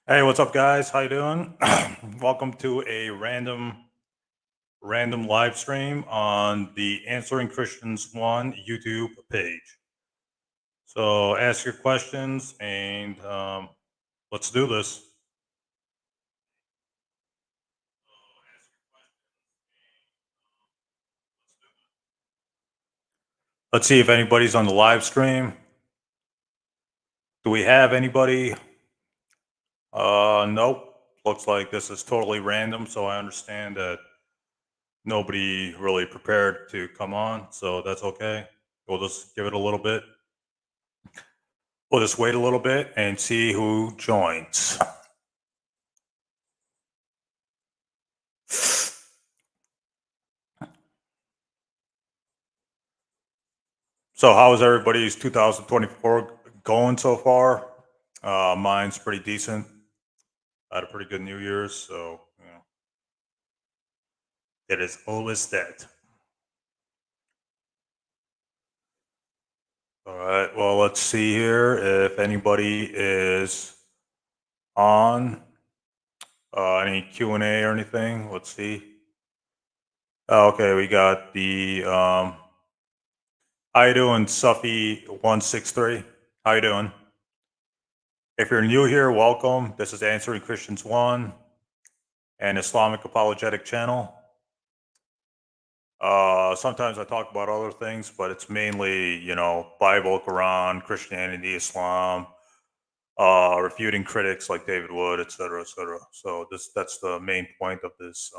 Hey, what's up, guys? How you doing? Welcome to a random live stream on the Answering Christians One YouTube page. So ask your questions and let's do this. Let's see if anybody's on the live stream. Do we have anybody? Nope. Looks like this is totally random. So I understand that nobody really prepared to come on. So that's okay. We'll just give it a little bit. We'll just wait a little bit and see who joins. So, how is everybody's 2024 going so far? Mine's pretty decent. I had a pretty good New Year's, so it is always that. All right. Well, let's see here if anybody is on any Q and A or anything. Let's see. Oh, okay, we got the. How you doing, Suffy163? How you doing? If you're new here, welcome. This is Answering Christians One, an Islamic apologetic channel. Sometimes I talk about other things, but it's mainly, Bible, Quran, Christianity, Islam, refuting critics like David Wood, et cetera, et cetera. So that's the main point of this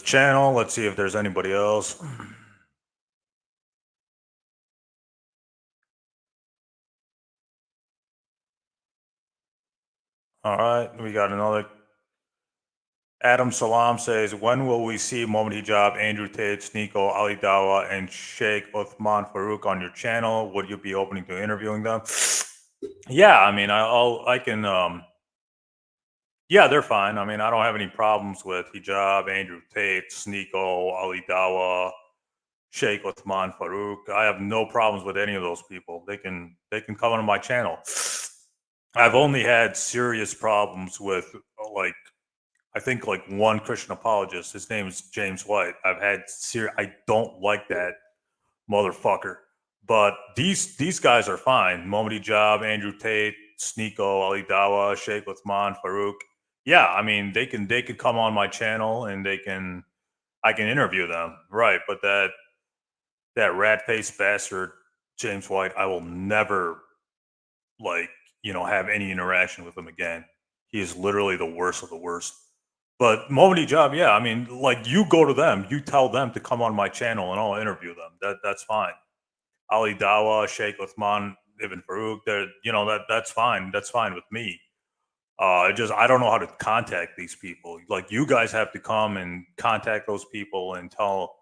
channel. Let's see if there's anybody else. All right, we got another. Adam Salam says, when will we see Mohammed Hijab, Andrew Tate, Sneeko, Ali Dawa, and Sheikh Uthman Farouk on your channel? Would you be opening to interviewing them? Yeah, I mean, I can. Yeah, they're fine. I mean, I don't have any problems with Hijab, Andrew Tate, Sneeko, Ali Dawa, Sheikh Uthman Farouk. I have no problems with any of those people. They can come on my channel. I've only had serious problems with like I think like one Christian apologist. His name is James White. I don't like that motherfucker. But these guys are fine. Mohammed Hijab, Andrew Tate, Sneeko, Ali Dawa, Sheikh Uthman, Farouk. Yeah, I mean they could come on my channel and I can interview them. Right. But that rat faced bastard, James White, I will never like, have any interaction with him again. He is literally the worst of the worst. But Mohammed Hijab, yeah, I mean, like you go to them, you tell them to come on my channel and I'll interview them. That's fine. Ali Dawa, Sheikh Uthman Ibn Farouk, that's fine. That's fine with me. I don't know how to contact these people. Like you guys have to come and contact those people and tell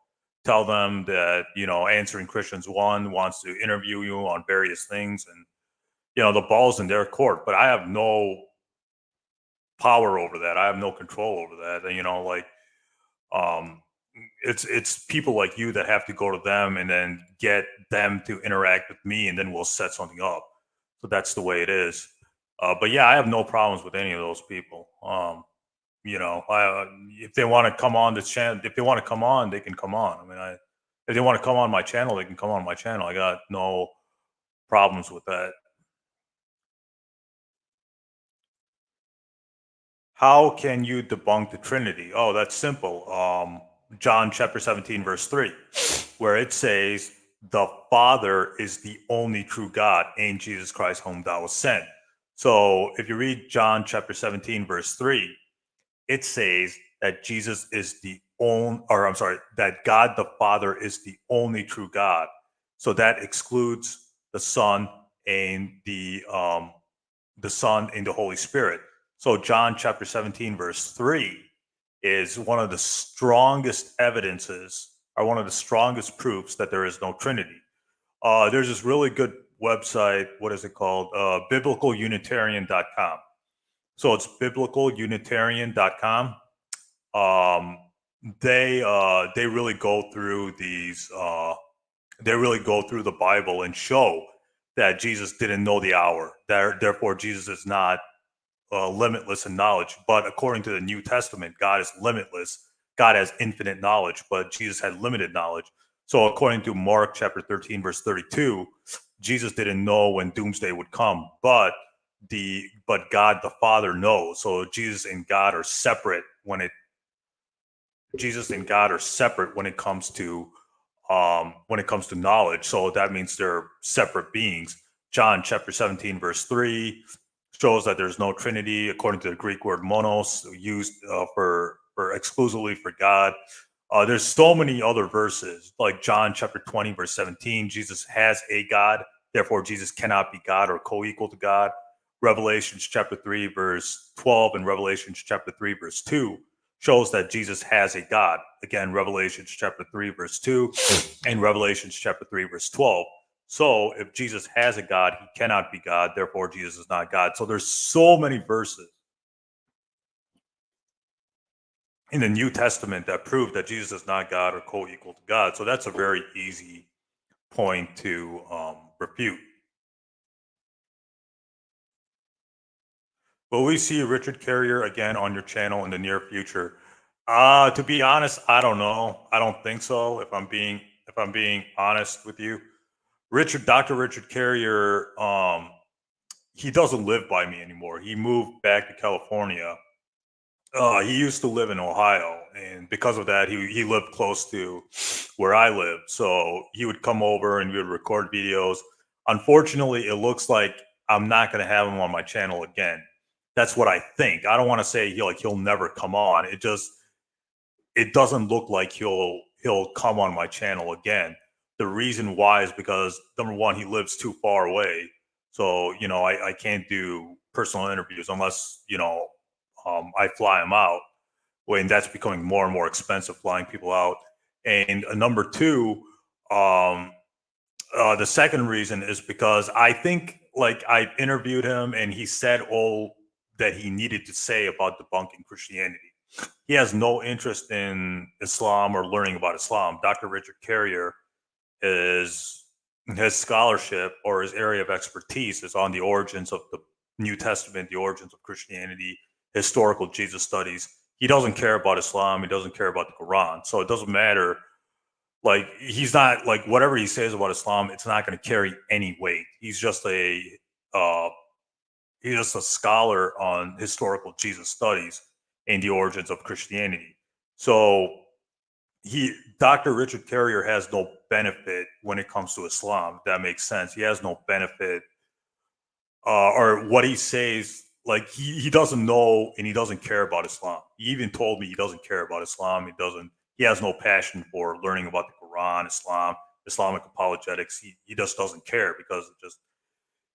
them that Answering Christians One wants to interview you on various things, and the ball's in their court. But I have no power over that. I have no control over that. And, um, it's people like you that have to go to them and then get them to interact with me, and then we'll set something up. So that's the way it is. But yeah, I have no problems with any of those people. If they want to come on this channel, if they want to come on, they can come on. If they want to come on my channel, they can come on my channel. I got no problems with that. How can you debunk the Trinity? Oh, that's simple. John chapter 17, verse 3, where it says, the Father is the only true God, and Jesus Christ, whom thou hast sent. So if you read John chapter 17, verse 3, it says that Jesus is that God the Father is the only true God. So that excludes the Son and the Son and the Holy Spirit. So John chapter 17, verse 3 is one of the strongest evidences or one of the strongest proofs that there is no Trinity. There's this really good website. What is it called? BiblicalUnitarian.com. So it's BiblicalUnitarian.com. Um, they really go through these. They really go through the Bible and show that Jesus didn't know the hour. Therefore, Jesus is not limitless in knowledge. But according to the New Testament, God is limitless. God has infinite knowledge, but Jesus had limited knowledge. So according to Mark chapter 13, verse 32, Jesus didn't know when doomsday would come, but God the Father knows. So Jesus and God are separate when it comes to knowledge. So that means they're separate beings. John chapter 17, verse 3 shows that there's no Trinity according to the Greek word monos, used for exclusively for God. There's so many other verses, like John chapter 20, verse 17. Jesus has a God, therefore Jesus cannot be God or co-equal to God. Revelations chapter 3, verse 12, and Revelations chapter 3, verse 2 shows that Jesus has a God. Again, Revelations chapter 3, verse 2, and Revelations chapter 3, verse 12. So if Jesus has a God, he cannot be God, therefore Jesus is not God. So there's so many verses in the New Testament that prove that Jesus is not God or co-equal to God. So that's a very easy point to refute. Will we see Richard Carrier again on your channel in the near future? To be honest, I don't know. I don't think so. If I'm being honest with you, Dr. Richard Carrier, he doesn't live by me anymore. He moved back to California. He used to live in Ohio, and because of that, he lived close to where I live. So he would come over and we would record videos. Unfortunately, it looks like I'm not going to have him on my channel again. That's what I think. I don't want to say he'll never come on. It doesn't look like he'll come on my channel again. The reason why is because, number one, he lives too far away. So, I can't do personal interviews unless, I fly him out. When that's becoming more and more expensive, flying people out. And number two, the second reason is because I think I interviewed him and he said all that he needed to say about debunking Christianity. He has no interest in Islam or learning about Islam. Dr. Richard Carrier is his scholarship or his area of expertise is on the origins of the New Testament, the origins of Christianity, historical Jesus studies. He doesn't care about Islam. He doesn't care about the Quran. So it doesn't matter. He's not whatever he says about Islam, it's not going to carry any weight. He's just a scholar on historical Jesus studies and the origins of Christianity. So Dr. Richard Carrier has no benefit when it comes to Islam. If that makes sense. He has no benefit, or what he says, he doesn't know and he doesn't care about Islam. He even told me he doesn't care about Islam. He has no passion for learning about the Quran, Islam, Islamic apologetics. He just doesn't care because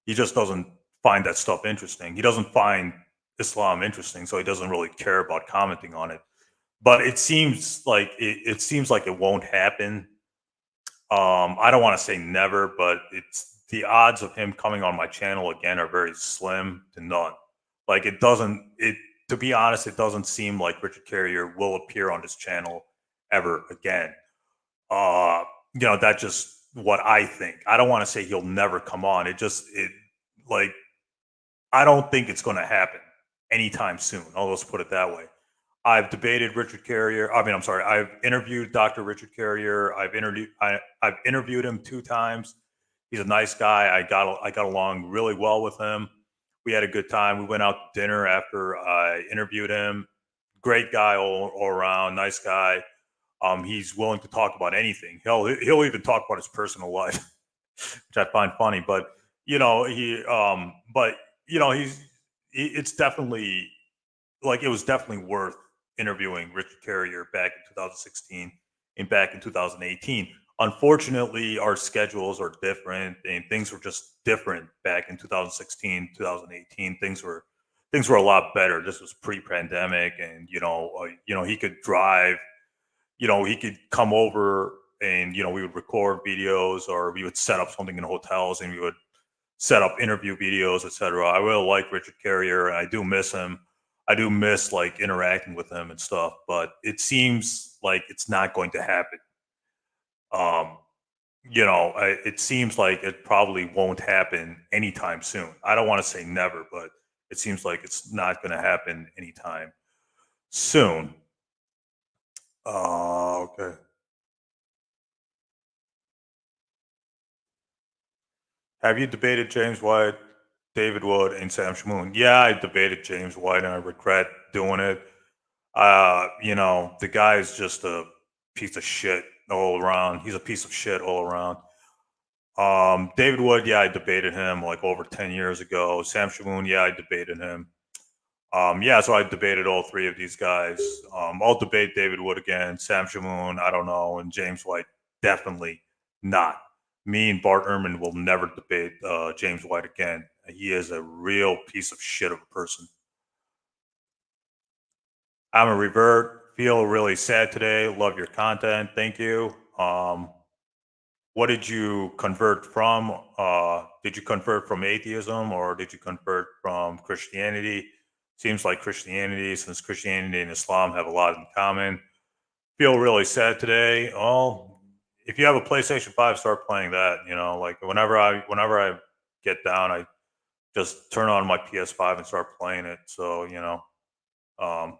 he just doesn't find that stuff interesting. He doesn't find Islam interesting, so he doesn't really care about commenting on it. But it seems like it won't happen. I don't want to say never, but the odds of him coming on my channel again are very slim to none. To be honest, it doesn't seem like Richard Carrier will appear on this channel ever again. That's just what I think. I don't want to say he'll never come on. I don't think it's going to happen anytime soon. I'll just put it that way. I've debated Richard Carrier. I'm sorry. I've interviewed Dr. Richard Carrier. I've interviewed him 2 times. He's a nice guy. I got along really well with him. We had a good time. We went out to dinner after I interviewed him. Great guy all around. Nice guy. He's willing to talk about anything. He'll even talk about his personal life, which I find funny. But it's definitely it was definitely worth interviewing Richard Carrier back in 2016 and back in 2018. Unfortunately, our schedules are different and things were just different back in 2016, 2018. Things were a lot better. This was pre-pandemic, and he could drive. He could come over and we would record videos, or we would set up something in hotels and we would set up interview videos, etc. I really like Richard Carrier and I do miss him. I do miss interacting with him and stuff, but it seems like it's not going to happen. it seems like it probably won't happen anytime soon. I don't want to say never, but it seems like it's not going to happen anytime soon. Okay. Have you debated James White, David Wood, and Sam Shamoon? Yeah, I debated James White, and I regret doing it. The guy is just a piece of shit all around. He's a piece of shit all around. David Wood, yeah, I debated him like over 10 years ago. Sam Shamoon, yeah, I debated him. Yeah, so I debated all three of these guys. I'll debate David Wood again. Sam Shamoon, I don't know, and James White, definitely not. Me and Bart Ehrman will never debate James White again. He is a real piece of shit of a person. I'm a revert. Feel really sad today. Love your content. Thank you. What did you convert from? Did you convert from atheism or did you convert from Christianity? Seems like Christianity, since Christianity and Islam have a lot in common. Feel really sad today. Well, if you have a PlayStation 5, start playing that. Like whenever I get down, I just turn on my PS5 and start playing it. So, um,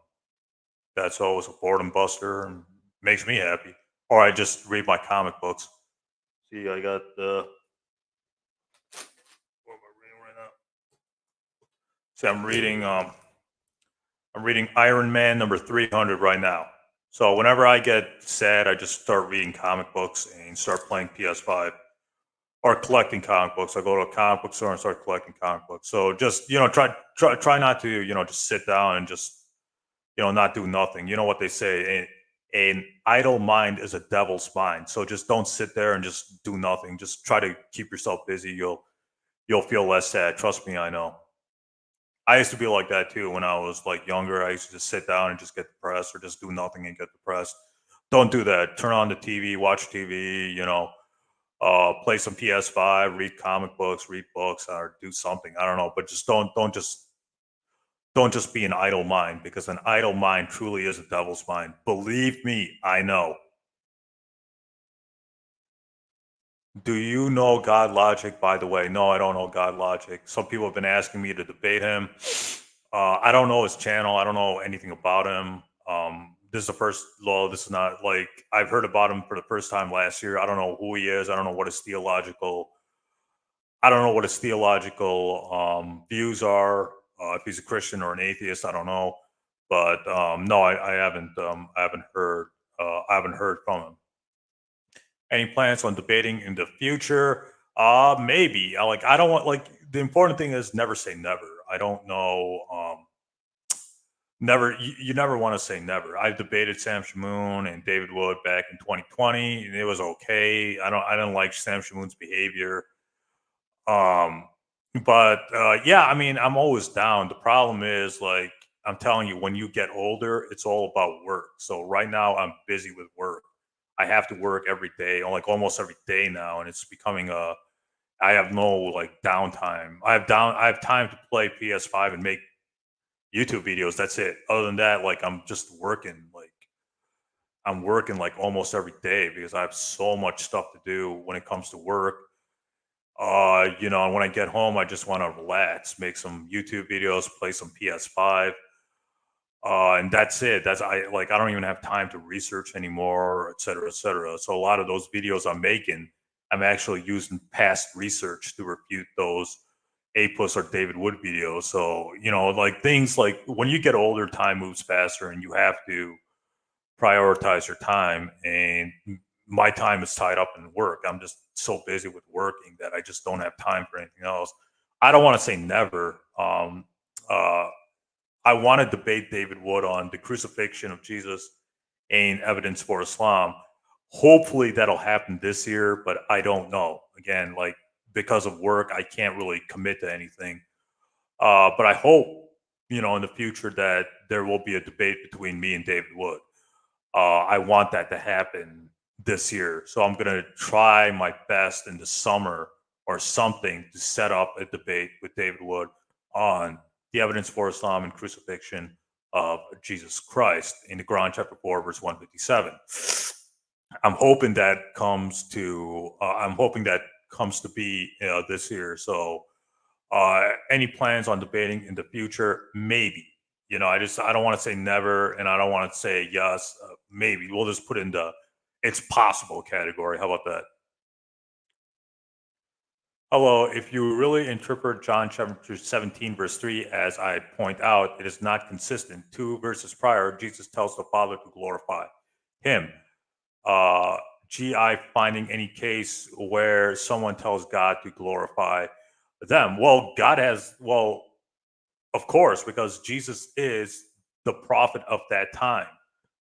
that's always a boredom buster and makes me happy. Or I just read my comic books. See, I got the what am I reading right now? See, I'm reading Iron Man number 300 right now. So whenever I get sad, I just start reading comic books and start playing PS5 or collecting comic books. I go to a comic book store and start collecting comic books. So just try not to just sit down and just not do nothing. You know what they say, an idle mind is a devil's mind. So just don't sit there and just do nothing. Just try to keep yourself busy. You'll feel less sad. Trust me, I know. I used to be like that too when I was like younger. I used to just sit down and just get depressed or just do nothing and get depressed. Don't do that. Turn on the TV, watch TV, play some PS5, read comic books, read books, or do something. I don't know, but just don't just be an idle mind, because an idle mind truly is a devil's mind. Believe me, I know. Do you know God Logic, by the way? No, I don't know God Logic. Some people have been asking me to debate him. I don't know his channel. I don't know anything about him. This is the first, well, this is not like I've heard about him for the first time last year. I don't know who he is. I don't know what his theological, I don't know what his theological views are. If he's a Christian or an atheist, I don't know. But no, I haven't heard from him. Any plans on debating in the future? Maybe. I don't want, like, the important thing is never say never. I don't know. Never. You never want to say never. I debated Sam Shamoon and David Wood back in 2020, and it was okay. I don't like Sam Shamoon's behavior. Um, but yeah, I mean, I'm always down. The problem is, like, I'm telling you, when you get older, it's all about work. So right now, I'm busy with work. I have to work every day, or like almost every day now, and it's becoming a. I have no like downtime. I have time to play PS5 and make YouTube videos. That's it. Other than that, like I'm just working. Like I'm working like almost every day because I have so much stuff to do when it comes to work. And when I get home, I just want to relax, make some YouTube videos, play some PS5, and that's it. I don't even have time to research anymore, et cetera, et cetera. So a lot of those videos I'm making, I'm actually using past research to refute those Apus or David Wood videos. So like things like when you get older, time moves faster, and you have to prioritize your time. And my time is tied up in work. I'm just so busy with working that I just don't have time for anything else. I don't want to say never. Uh, I want to debate David Wood on the crucifixion of Jesus and evidence for Islam. Hopefully that'll happen this year, but I don't know. Again, like because of work, I can't really commit to anything. But I hope, in the future that there will be a debate between me and David Wood. I want that to happen this year. So I'm going to try my best in the summer or something to set up a debate with David Wood on the evidence for Islam and crucifixion of Jesus Christ in the Quran chapter 4, verse 157. I'm hoping that comes to be this year. So any plans on debating in the future? Maybe. I don't want to say never, and I don't want to say yes. Maybe we'll just put in the it's possible category. How about that? Hello. If you really interpret John chapter 17, verse 3, as I point out, it is not consistent. Two verses prior, Jesus tells the Father to glorify him. Uh, GI finding any case where someone tells God to glorify them. Well, of course, because Jesus is the prophet of that time.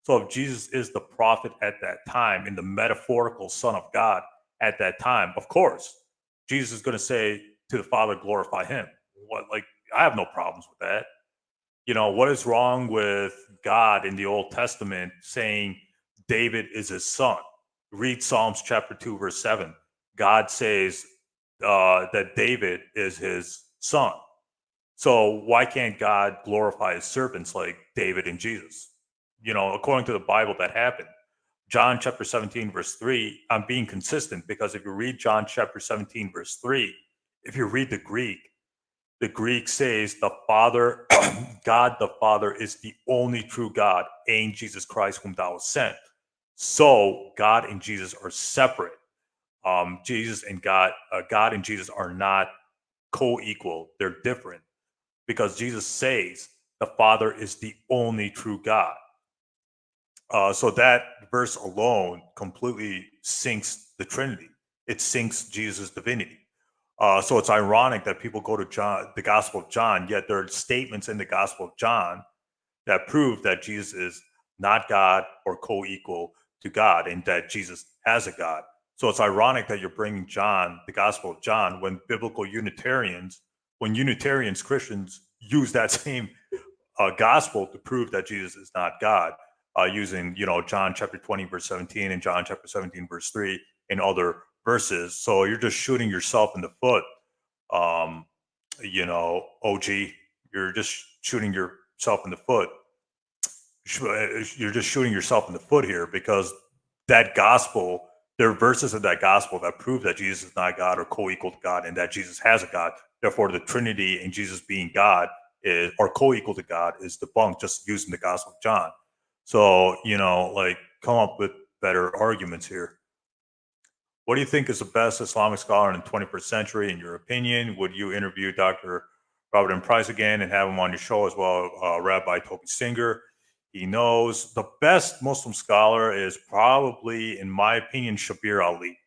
So if Jesus is the prophet at that time and the metaphorical son of God at that time, of course, Jesus is going to say to the Father, glorify him. What, like, I have no problems with that. What is wrong with God in the Old Testament saying David is his son? Read Psalms chapter 2, verse 7. God says that David is his son. So why can't God glorify his servants like David and Jesus? According to the Bible, that happened. John chapter 17, verse 3, I'm being consistent because if you read John chapter 17, verse 3, if you read the Greek says the Father, God the Father is the only true God, and Jesus Christ whom thou hast sent. So God and Jesus are separate. God and Jesus are not co-equal. They're different because Jesus says the Father is the only true God. So that verse alone completely sinks the Trinity. It sinks Jesus' divinity. So it's ironic that people go to John, the Gospel of John, yet there are statements in the Gospel of John that prove that Jesus is not God or co-equal to God, and that Jesus has a God. So it's ironic that you're bringing John, the Gospel of John, when Unitarians, Christians use that same gospel to prove that Jesus is not God, using John chapter 20 verse 17 and John chapter 17 verse 3 and other verses. So you're just shooting yourself in the foot, OG. You're just shooting yourself in the foot. You're just shooting yourself in the foot here because that gospel, there are verses of that gospel that prove that Jesus is not God or co-equal to God, and that Jesus has a God. Therefore, the Trinity and Jesus being God is or co-equal to God is debunked just using the Gospel of John. So, come up with better arguments here. What do you think is the best Islamic scholar in the 21st century, in your opinion? Would you interview Dr. Robert M. Price again and have him on your show as well? Rabbi Toby Singer. He knows the best Muslim scholar is probably, in my opinion, Shabir Ali.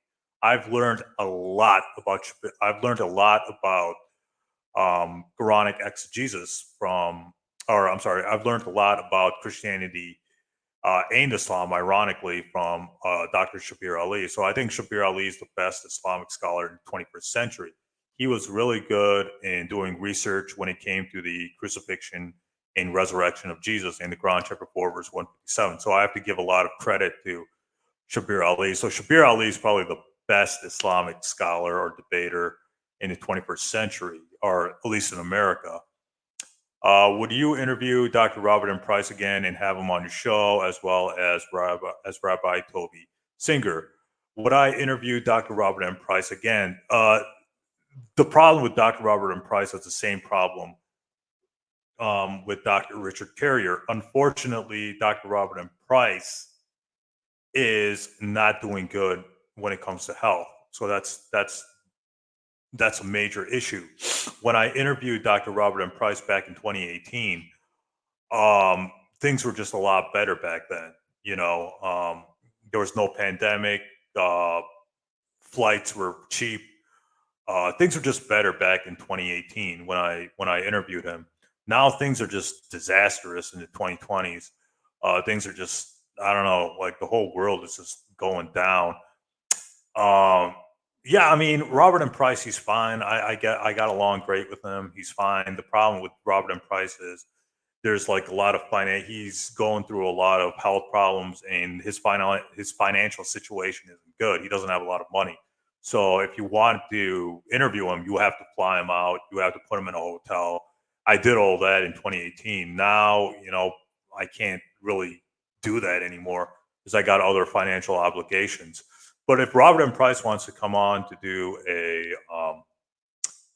I've learned a lot about Quranic exegesis I've learned a lot about Christianity and Islam, ironically, from Dr. Shabir Ali. So I think Shabir Ali is the best Islamic scholar in the 21st century. He was really good in doing research when it came to the crucifixion and resurrection of Jesus in the Quran, chapter 4, verse 157. So I have to give a lot of credit to Shabir Ali. So Shabir Ali is probably the best Islamic scholar or debater in the 21st century, or at least in America. Would you interview Dr. Robert M. Price again and have him on your show, as well as Rabbi Toby Singer? Would I interview Dr. Robert M. Price again? The problem with Dr. Robert M. Price is the same problem with Dr. Richard Carrier. Unfortunately, Dr. Robert M. Price is not doing good when it comes to health. So that's a major issue. When I interviewed Dr. Robert M. Price back in 2018, things were just a lot better back then. There was no pandemic. Flights were cheap. Things were just better back in 2018 when I interviewed him. Now things are just disastrous in the 2020s. Things are just, I don't know, like the whole world is just going down. Yeah, I mean, Robert M. Price, he's fine. I got along great with him. He's fine. The problem with Robert M. Price is there's like a lot of he's going through a lot of health problems, and his financial situation isn't good. He doesn't have a lot of money. So if you want to interview him, you have to fly him out. You have to put him in a hotel. I did all that in 2018. Now, I can't really do that anymore. because I got other financial obligations. But if Robert M. Price wants to come on to do a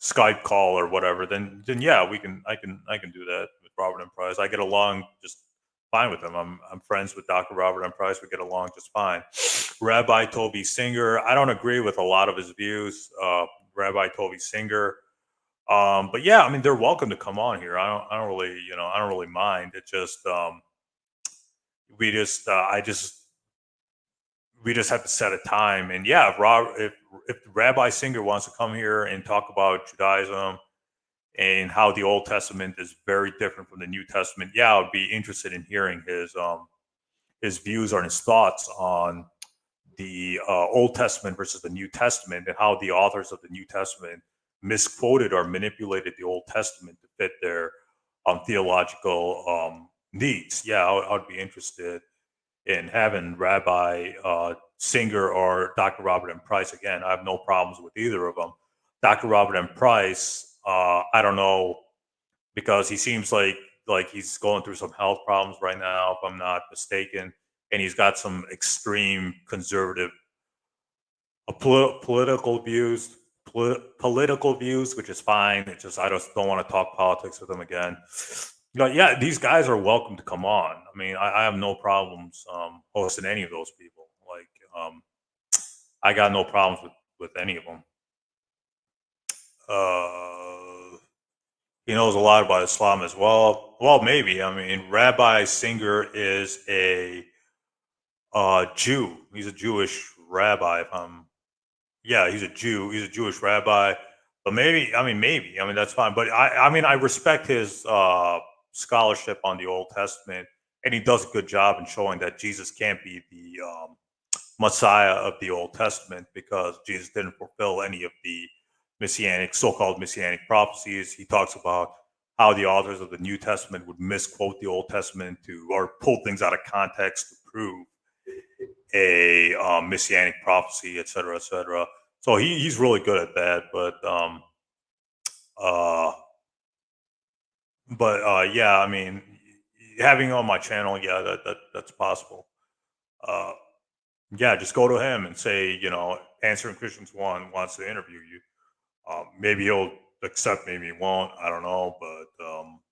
Skype call or whatever, then yeah, I can do that with Robert M. Price. I get along just fine with him. I'm friends with Dr. Robert M. Price. We get along just fine. Rabbi Toby Singer, I don't agree with a lot of his views. Rabbi Toby Singer, but yeah, I mean they're welcome to come on here. I don't really I don't really mind. It just we just we just have to set a time. And yeah, if Rabbi Singer wants to come here and talk about Judaism and how the Old Testament is very different from the New Testament, yeah, I would be interested in hearing his views or his thoughts on the Old Testament versus the New Testament, and how the authors of the New Testament misquoted or manipulated the Old Testament to fit their theological needs. Yeah, I would be interested in having Rabbi Singer or Dr. Robert M. Price. Again, I have no problems with either of them. Dr. Robert M. Price, I don't know, because he seems like he's going through some health problems right now, if I'm not mistaken, and he's got some extreme conservative political views, political views, which is fine. It's just I just don't want to talk politics with him again. But yeah, these guys are welcome to come on. I mean, I have no problems hosting any of those people. Like, I got no problems with any of them. He knows a lot about Islam as well. Well, maybe. I mean, Rabbi Singer is a Jew. He's a Jewish rabbi. If I'm Yeah, he's a Jew. He's a Jewish rabbi. But maybe, I mean, maybe. I mean, that's fine. But I mean, I respect his scholarship on the Old Testament, and he does a good job in showing that Jesus can't be the Messiah of the Old Testament, because Jesus didn't fulfill any of the so-called messianic prophecies. He talks about how the authors of the New Testament would misquote the Old Testament or pull things out of context to prove a messianic prophecy, et cetera, et cetera. So he's really good at that. Uh, yeah, I mean, having on my channel, yeah, that's possible. Yeah, just go to him and say, Answering Christians One wants to interview you. Maybe he'll accept, maybe he won't. I don't know,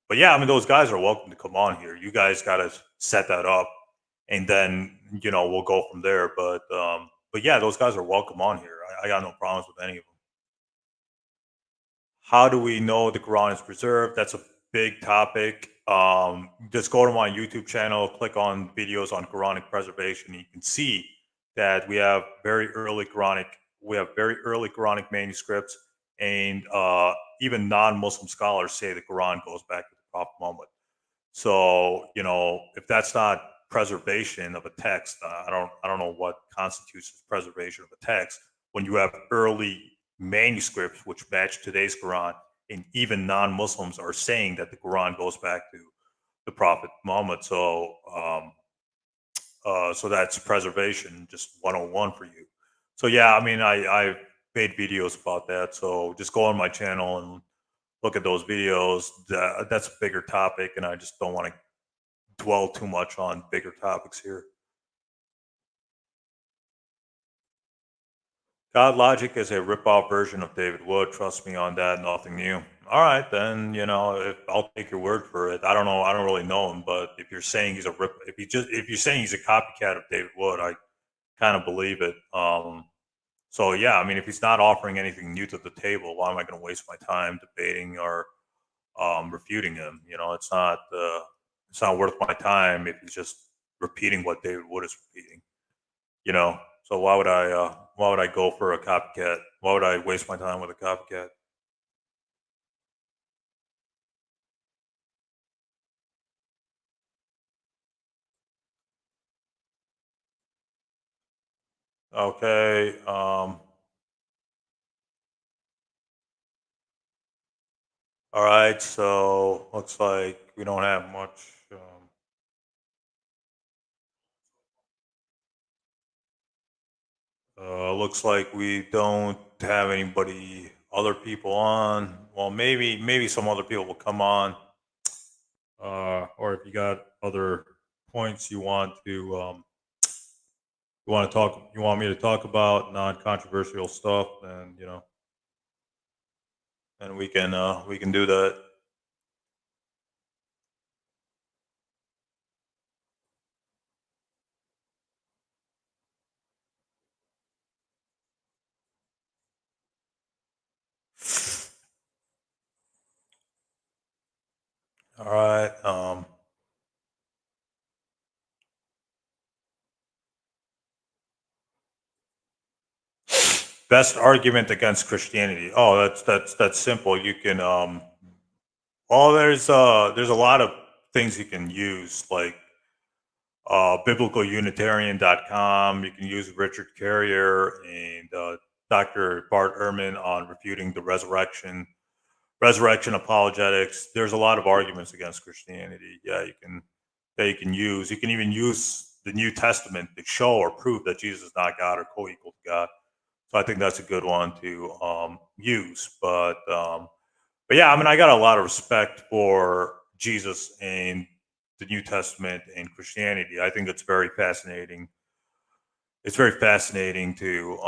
but yeah, I mean, those guys are welcome to come on here. You guys got to set that up, and then we'll go from there. But yeah, those guys are welcome on here. I got no problems with any of them. How do we know the Quran is preserved? That's a big topic. Just go to my YouTube channel, click on videos on Quranic preservation. You can see that we have very early Quranic manuscripts, and even non-Muslim scholars say the Quran goes back to the Prophet Muhammad. So if that's not preservation of a text, I don't know what constitutes preservation of a text when you have early manuscripts which match today's Quran, and even non-Muslims are saying that the Quran goes back to the Prophet Muhammad. So that's preservation, just 101 for you. So yeah, I mean, I've made videos about that. So just go on my channel and look at those videos. That's a bigger topic, and I just don't want to dwell too much on bigger topics here. God Logic is a rip-off version of David Wood. Trust me on that. Nothing new. All right, then if I'll take your word for it. I don't know. I don't really know him, but if you're saying he's a rip, if you're saying he's a copycat of David Wood, I kind of believe it. So yeah, I mean, if he's not offering anything new to the table, why am I going to waste my time debating or refuting him? It's not worth my time if he's just repeating what David Wood is repeating. So why would I go for a copycat? Why would I waste my time with a copycat? Okay. All right. So looks like we don't have much. Looks like we don't have anybody, other people on. Well, maybe some other people will come on. Or if you got other points you want to You want to talk? You want me to talk about non-controversial stuff? Then and we can do that. All right. Best argument against Christianity. Oh, that's simple. You can well, there's a lot of things you can use, like biblicalunitarian.com. You can use Richard Carrier and Dr. Bart Ehrman on refuting the resurrection apologetics. There's a lot of arguments against Christianity. Yeah, you can that you can use. You can even use the New Testament to show or prove that Jesus is not God or co-equal to God. So I think that's a good one to use. But yeah, I mean, I got a lot of respect for Jesus and the New Testament and Christianity. I think it's very fascinating. It's very fascinating to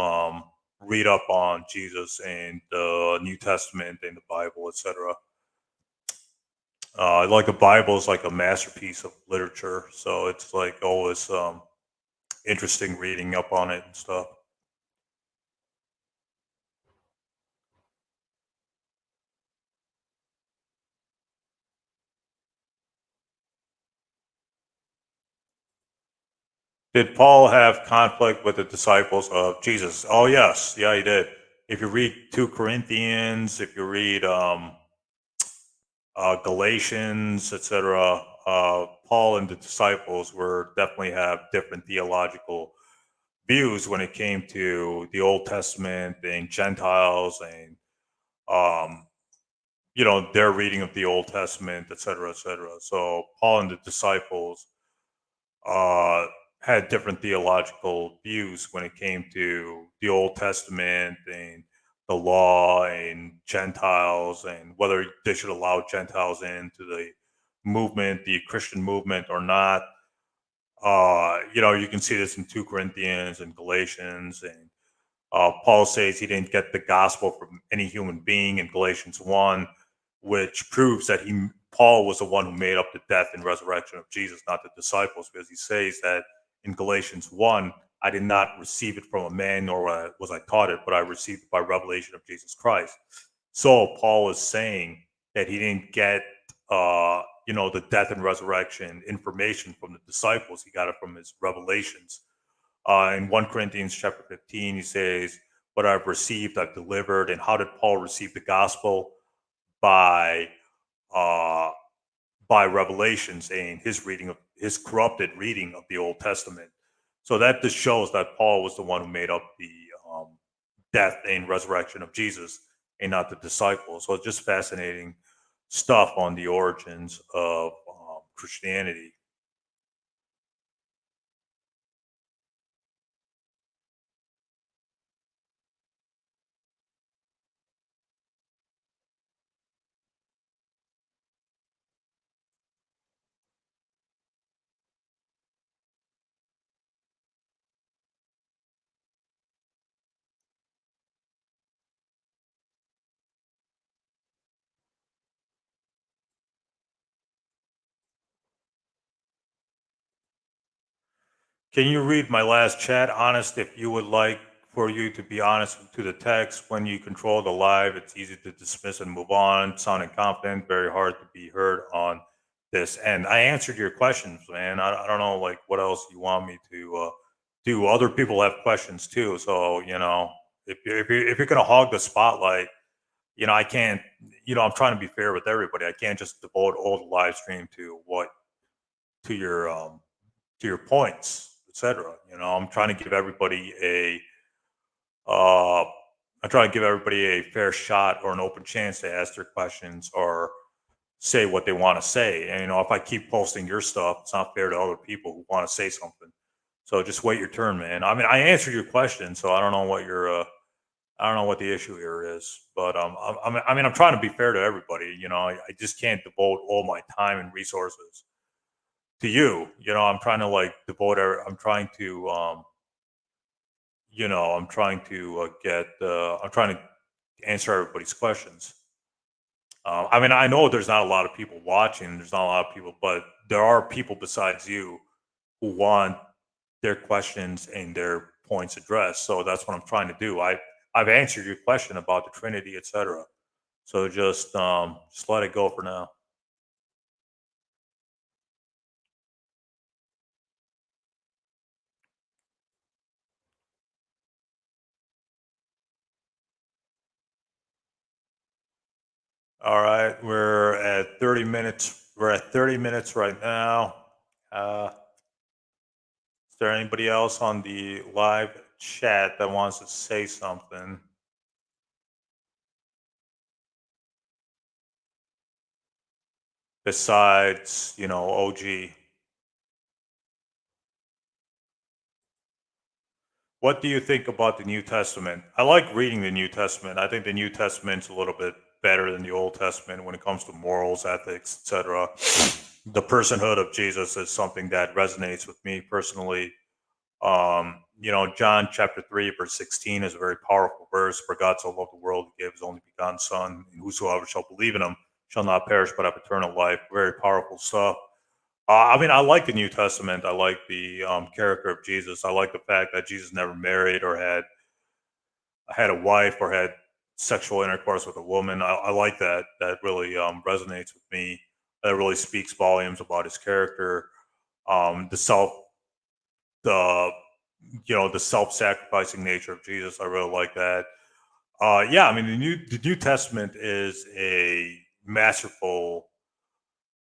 read up on Jesus and the New Testament and the Bible, etc. Like the Bible is like a masterpiece of literature, so it's like always interesting reading up on it and stuff. Did Paul have conflict with the disciples of Jesus? Oh yes, yeah, he did. If you read 2 Corinthians, if you read Galatians, etc., Paul and the disciples were definitely have different theological views when it came to the Old Testament and Gentiles and um, their reading of the Old Testament, etc., etc. So Paul and the disciples uh, had different theological views when it came to the Old Testament and the law and Gentiles and whether they should allow Gentiles into the movement, the Christian movement, or not. You can see this in 2 Corinthians and Galatians, and Paul says he didn't get the gospel from any human being in Galatians 1, which proves that Paul was the one who made up the death and resurrection of Jesus, not the disciples, because he says that in Galatians 1, I did not receive it from a man, nor was I taught it, but I received it by revelation of Jesus Christ. So Paul is saying that he didn't get, the death and resurrection information from the disciples. He got it from his revelations. In 1 Corinthians chapter 15, he says, what I've received, I've delivered. And how did Paul receive the gospel? By uh, by revelations and his corrupted reading of the Old Testament. So that just shows that Paul was the one who made up the um, death and resurrection of Jesus and not the disciples. So it's just fascinating stuff on the origins of Christianity. Can you read my last chat? Honest, if you would like for you to be honest to the text, when you control the live, it's easy to dismiss and move on. Sounding confident, very hard to be heard on this end. I answered your questions, man. I don't know, like, what else you want me to do. Other people have questions too. So, if you're going to hog the spotlight, I can't, I'm trying to be fair with everybody. I can't just devote all the live stream to to your, to your points, etc. I'm trying to give everybody uh, I try to give everybody a fair shot or an open chance to ask their questions or say what they want to say. And if I keep posting your stuff, it's not fair to other people who want to say something. So just wait your turn, man. I mean, I answered your question, so I don't know what I don't know what the issue here is, but I'm trying to be fair to everybody. I just can't devote all my time and resources to you. I'm trying to like devote. I'm trying to I'm trying to I'm trying to answer everybody's questions. I mean, I know there's not a lot of people watching. There's not a lot of people, but there are people besides you who want their questions and their points addressed. So that's what I'm trying to do. I've answered your question about the Trinity, etc. So just let it go for now. All right, we're at 30 minutes. We're at 30 minutes right now. Is there anybody else on the live chat that wants to say something besides, OG? What do you think about the New Testament? I like reading the New Testament. I think the New Testament's a little bit better than the Old Testament when it comes to morals, ethics, etc. The personhood of Jesus is something that resonates with me personally. John chapter 3, verse 16 is a very powerful verse. For God so loved the world, he gave his only begotten Son, and whosoever shall believe in him shall not perish but have eternal life. Very powerful stuff. I mean, I like the New Testament. I like the character of Jesus. I like the fact that Jesus never married or had a wife or had sexual intercourse with a woman. I like that. That really resonates with me. That really speaks volumes about his character. The the the self-sacrificing nature of Jesus. I really like that. Yeah, I mean the New Testament is a masterful.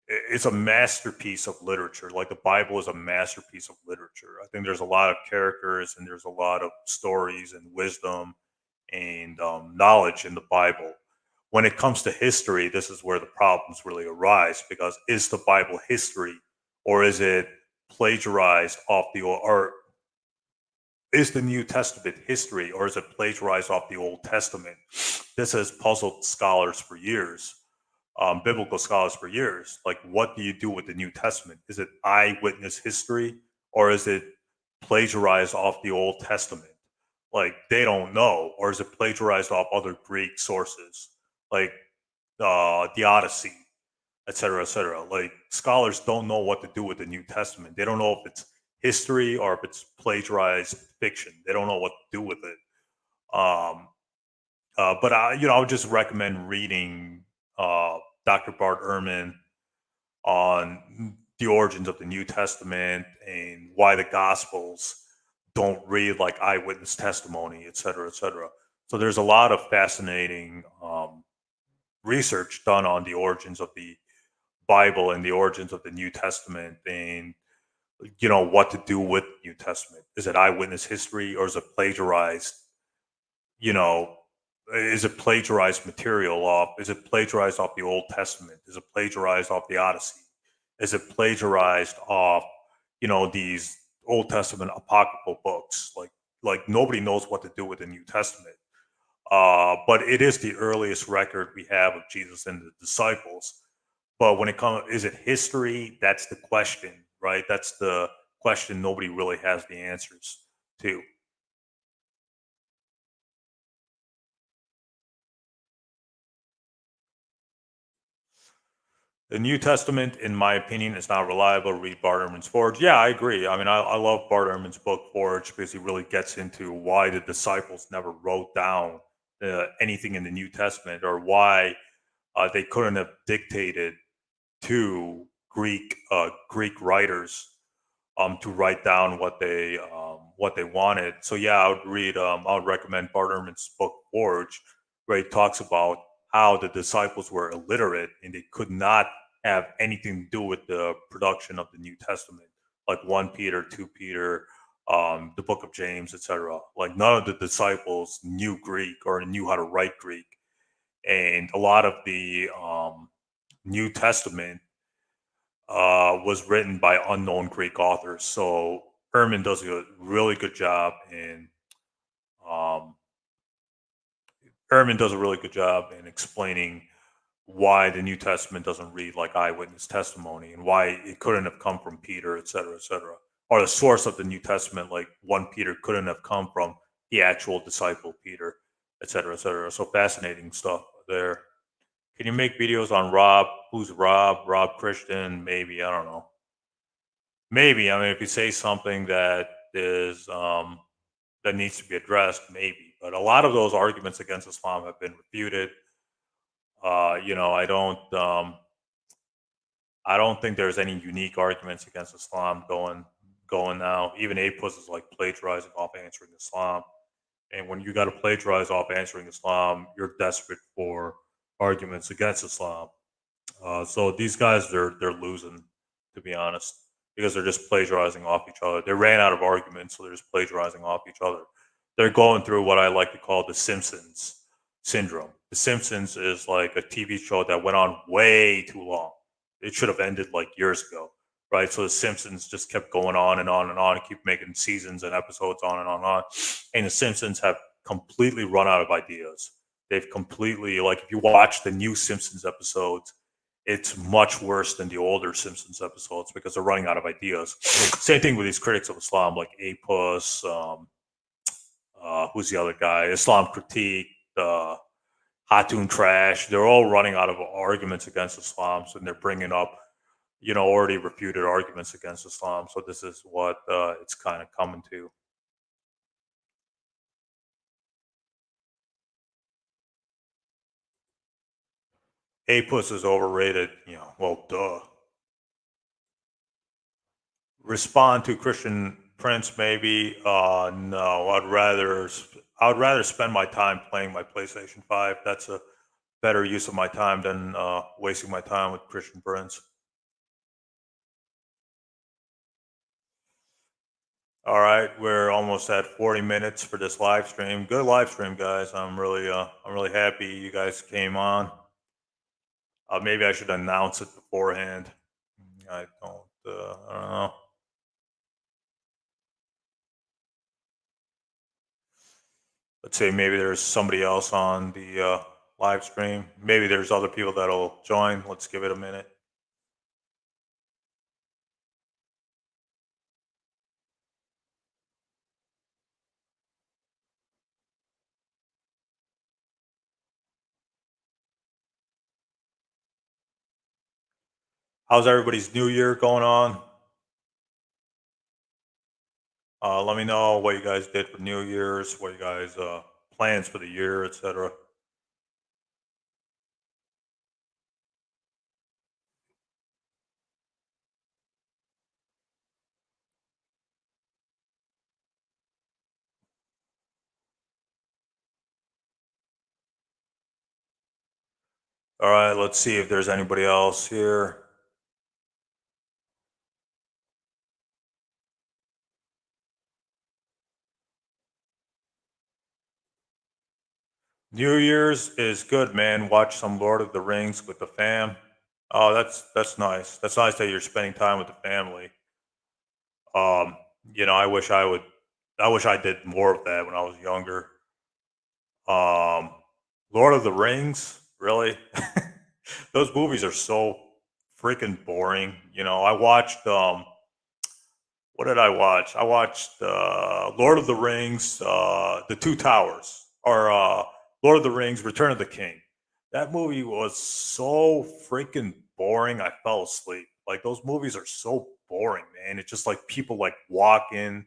It's a masterpiece of literature. Like the Bible is a masterpiece of literature. I think there's a lot of characters and there's a lot of stories and wisdom and knowledge in the Bible. When it comes to history, this is where the problems really arise because is the Bible history or is it plagiarized off the or is the New Testament history or is it plagiarized off the Old Testament? This has puzzled scholars for years, biblical scholars for years. Like, what do you do with the New Testament? Is it eyewitness history or is it plagiarized off the Old Testament? Like, they don't know. Or is it plagiarized off other Greek sources, like the Odyssey, et cetera, et cetera? Like, scholars don't know what to do with the New Testament. They don't know if it's history or if it's plagiarized fiction. They don't know what to do with it. Um, but I would just recommend reading Dr. Bart Ehrman on the origins of the New Testament and why the Gospels don't read like eyewitness testimony, et cetera, et cetera. So there's a lot of fascinating research done on the origins of the Bible and the origins of the New Testament, and what to do with New Testament. Is it eyewitness history or is it plagiarized? You know, is it plagiarized material off? Is it plagiarized off the Old Testament? Is it plagiarized off the Odyssey? Is it plagiarized off, these Old Testament apocryphal books? Like nobody knows what to do with the New Testament. But it is the earliest record we have of Jesus and the disciples. But when it comes, is it history? That's the question, right? That's the question nobody really has the answers to. The New Testament, in my opinion, is not reliable. Read Bart Ehrman's Forge. Yeah, I agree. I mean, I love Bart Ehrman's book Forge because he really gets into why the disciples never wrote down anything in the New Testament or why they couldn't have dictated to Greek writers to write down what they wanted. So yeah, I would recommend Bart Ehrman's book Forge, where he talks about how the disciples were illiterate and they could not have anything to do with the production of the New Testament, like 1 Peter, 2 Peter, the Book of James, etc. Like none of the disciples knew Greek or knew how to write Greek, and a lot of the New Testament was written by unknown Greek authors. So Ehrman does a really good job um, in explaining why the New Testament doesn't read like eyewitness testimony and why it couldn't have come from Peter, et cetera, or the source of the New Testament, like 1 Peter, couldn't have come from the actual disciple Peter, etc., etc. So fascinating stuff there. Can you make videos on Rob? Who's Rob? Rob Christian? Maybe, I don't know. Maybe, I mean, if you say something that is that needs to be addressed, maybe. But a lot of those arguments against Islam have been refuted. You know, I don't think there's any unique arguments against Islam going now. Even APUS is like plagiarizing off answering Islam. And when you got to plagiarize off answering Islam, you're desperate for arguments against Islam. So these guys, they're losing, to be honest, because they're just plagiarizing off each other. They ran out of arguments, so they're just plagiarizing off each other. They're going through what I like to call the Simpsons syndrome. The Simpsons is like a TV show that went on way too long. It should have ended like years ago, right? So the Simpsons just kept going on and on and on, and keep making seasons and episodes on and on and on. And the Simpsons have completely run out of ideas. They've completely, like, if you watch the new Simpsons episodes, it's much worse than the older Simpsons episodes because they're running out of ideas. Same thing with these critics of Islam, like Apus, who's the other guy? Islam Critique, Hatun Trash. They're all running out of arguments against Islam, so they're bringing up, you know, already refuted arguments against Islam. So this is what it's kind of coming to. Apus is overrated. You know, well, duh. Respond to Christian Prince, maybe. No, I'd rather spend my time playing my PlayStation 5. That's a better use of my time than wasting my time with Christian Prince. All right, we're almost at 40 minutes for this live stream. Good live stream, guys. I'm really happy you guys came on. Maybe I should announce it beforehand. I don't know. Let's say maybe there's somebody else on the live stream. Maybe there's other people that'll join. Let's give it a minute. How's everybody's New Year going on? Let me know what you guys did for New Year's, what you guys plans for the year, etc. All right, let's see if there's anybody else here. New Year's is good, man. Watch some Lord of the Rings with the fam. Oh, that's nice. That's nice that you're spending time with the family. Um, you know, I wish I did more of that when I was younger. Um, Lord of the Rings, really? Those movies are so freaking boring. You know, I watched what did I watch? I watched Lord of the Rings, The Two Towers, or Lord of the Rings, Return of the King. That movie was so freaking boring. I fell asleep. Like those movies are so boring, man. It's just like people like walking.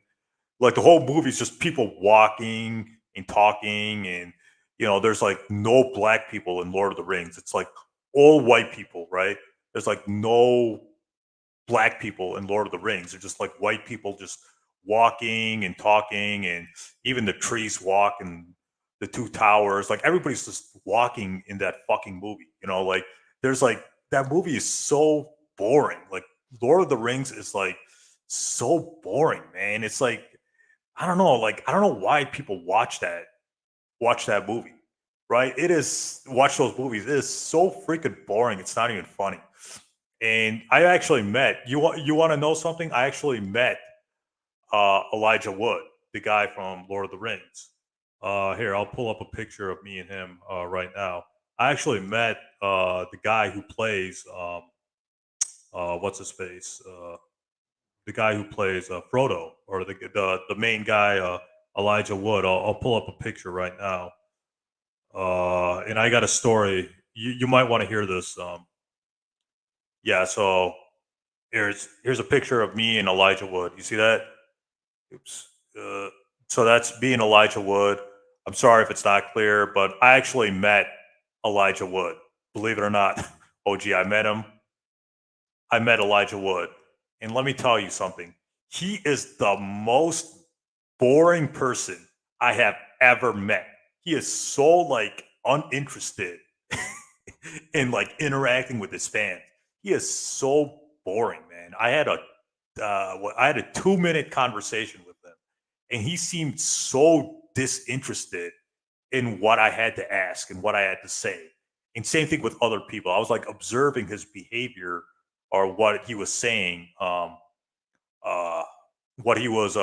Like the whole movie is just people walking and talking, and you know, there's like no black people in Lord of the Rings. It's like all white people, right? There's like no black people in Lord of the Rings. They're just like white people just walking and talking, and even the trees walk and the two towers. Like everybody's just walking in that fucking movie. You know, like there's like that movie is so boring. Like Lord of the Rings is like so boring, man. It's like I don't know, like I don't know why people watch that movie. Right? It is watch those movies. It is so freaking boring. It's not even funny. And I actually met you want to know something? I actually met Elijah Wood, the guy from Lord of the Rings. Here, I'll pull up a picture of me and him right now. I actually met the guy who plays what's his face, the guy who plays Frodo, or the main guy. Elijah Wood. I'll pull up a picture right now. And I got a story. You might want to hear this. Yeah. So here's a picture of me and Elijah Wood. You see that? Oops. So that's me and Elijah Wood. I'm sorry if it's not clear, but I actually met Elijah Wood. Believe it or not, OG, I met him. I met Elijah Wood. And let me tell you something. He is the most boring person I have ever met. He is so like uninterested in like interacting with his fans. He is so boring, man. I had a 2 minute conversation with him, and he seemed so disinterested in what I had to ask and what I had to say. And same thing with other people. I was like observing his behavior or what he was saying, uh, what he was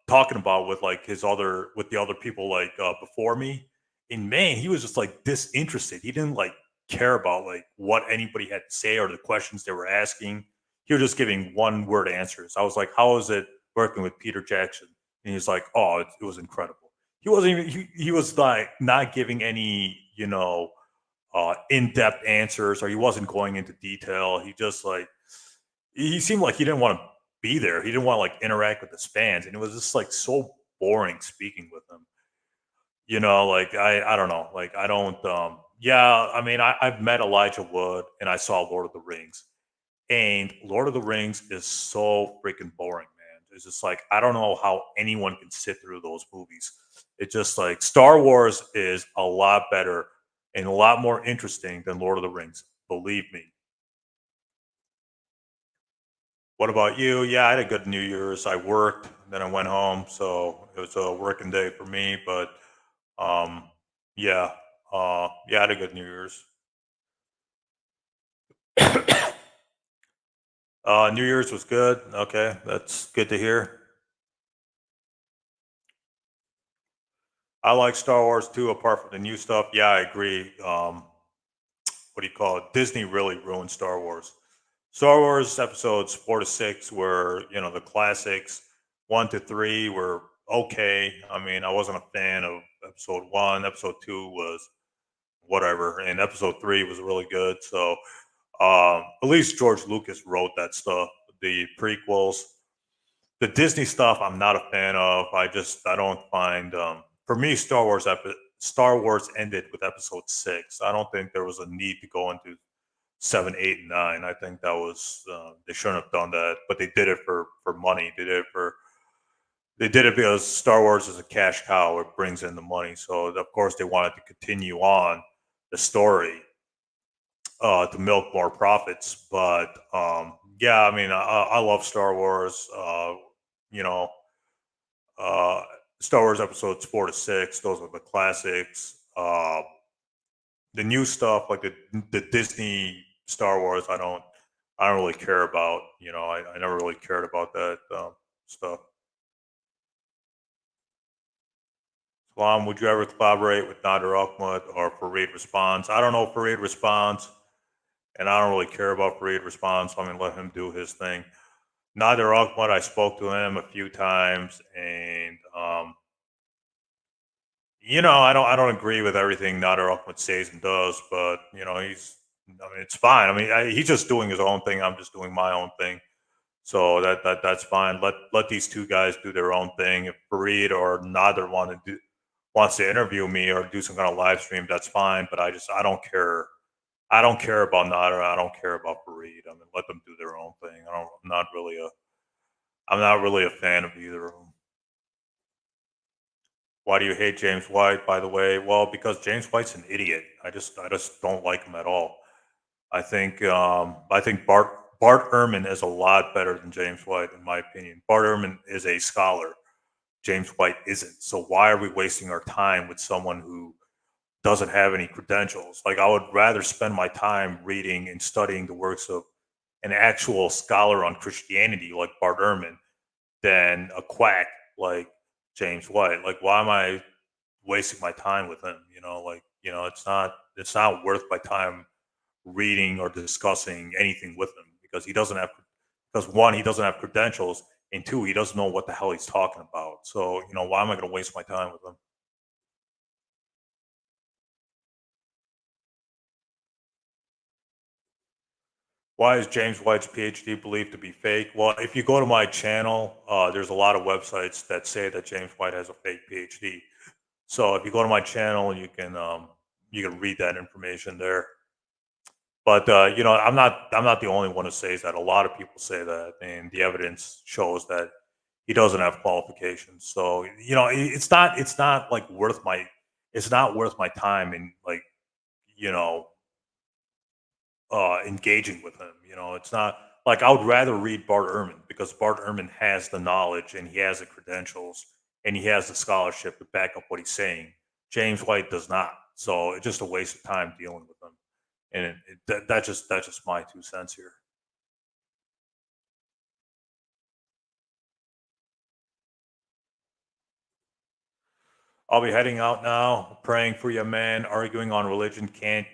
talking about with like with the other people like before me. And man, he was just like disinterested. He didn't like care about like what anybody had to say or the questions they were asking. He was just giving one word answers. I was like, "How is it working with Peter Jackson?" And he's like, "Oh, it was incredible." He wasn't even. He was like not giving any, in-depth answers, or he wasn't going into detail. He seemed like he didn't want to be there. He didn't want to like interact with his fans, and it was just like so boring speaking with him. Like I don't know. Like I don't. Yeah, I mean, I've met Elijah Wood, and I saw Lord of the Rings, and Lord of the Rings is so freaking boring, man. It's just like I don't know how anyone can sit through those movies. It's just like Star Wars is a lot better and a lot more interesting than Lord of the Rings. Believe me. What about you? Yeah, I had a good New Year's. I worked, then I went home, so it was a working day for me. But um, yeah, yeah, I had a good New Year's. New Year's was good. Okay, that's good to hear. I like Star Wars too, apart from the new stuff. Yeah, I agree. What do you call it? Disney really ruined Star Wars. Star Wars episodes 4 to 6 were, the classics. 1 to 3 were okay. I mean, I wasn't a fan of episode one. Episode two was whatever, and episode three was really good. So, at least George Lucas wrote that stuff. The prequels, the Disney stuff, I'm not a fan of. I don't find for me Star Wars ended with episode six. I don't think there was a need to go into seven, eight, and nine. I think that was they shouldn't have done that, but they did it for money. They did it because Star Wars is a cash cow. It brings in the money, so of course they wanted to continue on the story to milk more profits. But yeah, I mean, I love Star Wars. You know, uh, Star Wars episodes 4 to 6. Those are the classics. The new stuff like the Disney Star Wars, I don't really care about. I never really cared about that stuff. Would you ever collaborate with Nader Ahmad or Fareed Response? I don't know Fareed Response, and I don't really care about Fareed Response. So I'm gonna let him do his thing. Nader Ahmad, I spoke to him a few times, and I don't agree with everything Nader Ahmad says and does, but I mean, it's fine. I mean, he's just doing his own thing. I'm just doing my own thing. So that's fine. Let these two guys do their own thing. If Fareed or Nader wants to interview me or do some kind of live stream, that's fine. But I don't care. I don't care about Nader. I don't care about Fareed. I mean, let them do their own thing. I'm not really a fan of either of them. Why do you hate James White, by the way? Well, because James White's an idiot. I just don't like him at all. I think Bart Ehrman is a lot better than James White, in my opinion. Bart Ehrman is a scholar. James White isn't. So why are we wasting our time with someone who doesn't have any credentials? Like I would rather spend my time reading and studying the works of an actual scholar on Christianity like Bart Ehrman than a quack like James White. Like, why am I wasting my time with him? It's not worth my time reading or discussing anything with him because he doesn't have because one, he doesn't have credentials, and two, he doesn't know what the hell he's talking about. So, why am I going to waste my time with him? Why is James White's PhD believed to be fake? Well, if you go to my channel, there's a lot of websites that say that James White has a fake PhD. So if you go to my channel, you can read that information there. But I'm not the only one who says that. A lot of people say that, and the evidence shows that he doesn't have qualifications. So it's not like it's not worth my time and like you know engaging with him. It's not like I would rather read Bart Ehrman because Bart Ehrman has the knowledge and he has the credentials and he has the scholarship to back up what he's saying. James White does not. So it's just a waste of time dealing with him. And that's just my 2 cents here. I'll be heading out now, praying for you, man. Arguing on religion can